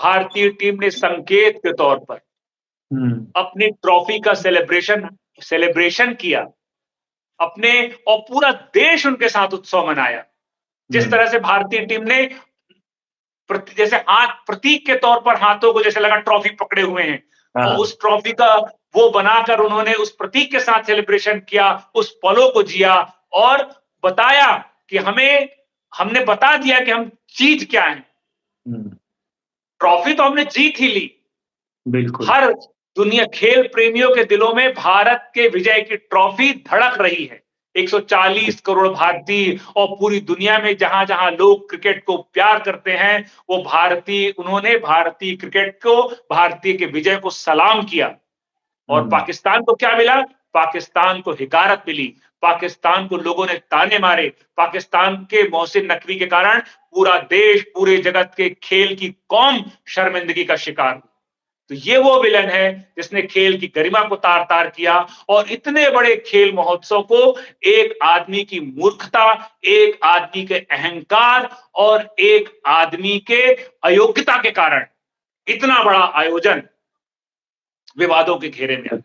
Speaker 2: भारतीय टीम ने संकेत के तौर पर
Speaker 1: हम्म।
Speaker 2: अपनी ट्रॉफी का सेलिब्रेशन सेलिब्रेशन किया अपने, और पूरा देश उनके साथ उत्सव मनाया। जिस
Speaker 1: हम्म।
Speaker 2: तरह से भारतीय टीम ने जैसे हाथ प्रतीक के तौर पर हाथों को जैसे लगा ट्रॉफी पकड़े हुए हैं, और
Speaker 1: हाँ।
Speaker 2: उस ट्रॉफी का वो बनाकर उन्होंने उस प्रतीक के साथ सेलिब्रेशन किया, उस पलों को जिया और बताया कि हमने बता दिया कि हम चीज क्या है।
Speaker 1: हम्म।
Speaker 2: ट्रॉफी तो हमने जीत ही ली।
Speaker 1: बिल्कुल।
Speaker 2: हर दुनिया खेल प्रेमियों के दिलों में भारत के विजय की ट्रॉफी धड़क रही है। 140 करोड़ भारतीय और पूरी दुनिया में जहां-जहां लोग क्रिकेट को प्यार करते हैं, वो उन्होंने भारतीय क्रिकेट को, भारतीय के विजय को सलाम किया। और
Speaker 1: हम्म।
Speaker 2: पाकिस्तान को क्या मिला? पाकिस्तान को हिकारत मिली। पाकिस्तान को लोगों ने ताने मारे, पाकिस्तान के मोहसिन नकवी के कारण पूरा देश, पूरे जगत के खेल की कौम शर्मिंदगी का शिकार हुई। तो ये वो विलन है जिसने खेल की गरिमा को तार-तार किया और इतने बड़े खेल महोत्सव को एक आदमी की मूर्खता, एक आदमी के अहंकार और एक आदमी के अयोग्यता के कारण इतना बड़ा आयोजन विवादों के घेरे में आ गया।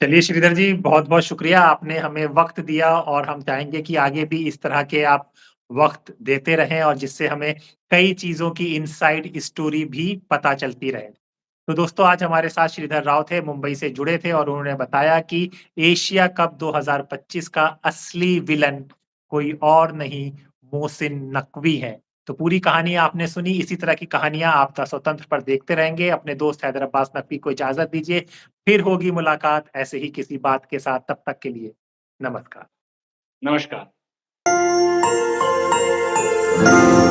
Speaker 1: चलिए श्रीधर जी, बहुत-बहुत शुक्रिया, आपने हमें वक़्त दिया और हम चाहेंगे कि आगे भी इस तरह के आप वक़्त देते रहें और जिससे हमें कई चीज़ों की इनसाइड स्टोरी भी पता चलती रहे। तो दोस्तों, आज हमारे साथ श्रीधर राव थे, मुंबई से जुड़े थे और उन्होंने बताया कि एशिया कप 2025 का असली विलन कोई और नहीं, मोहसिन नकवी है। तो पूरी कहानी आपने सुनी, इसी तरह की कहानियाँ आप द स्वतंत्र पर देखते रहेंगे। अपने दोस्त हैदर अब्बास नकवी को इजाज़त दीजिए, फिर होगी मुलाकात ऐसे ही किसी बात के साथ, तब तक के लिए नमस्कार।
Speaker 2: नमस्कार।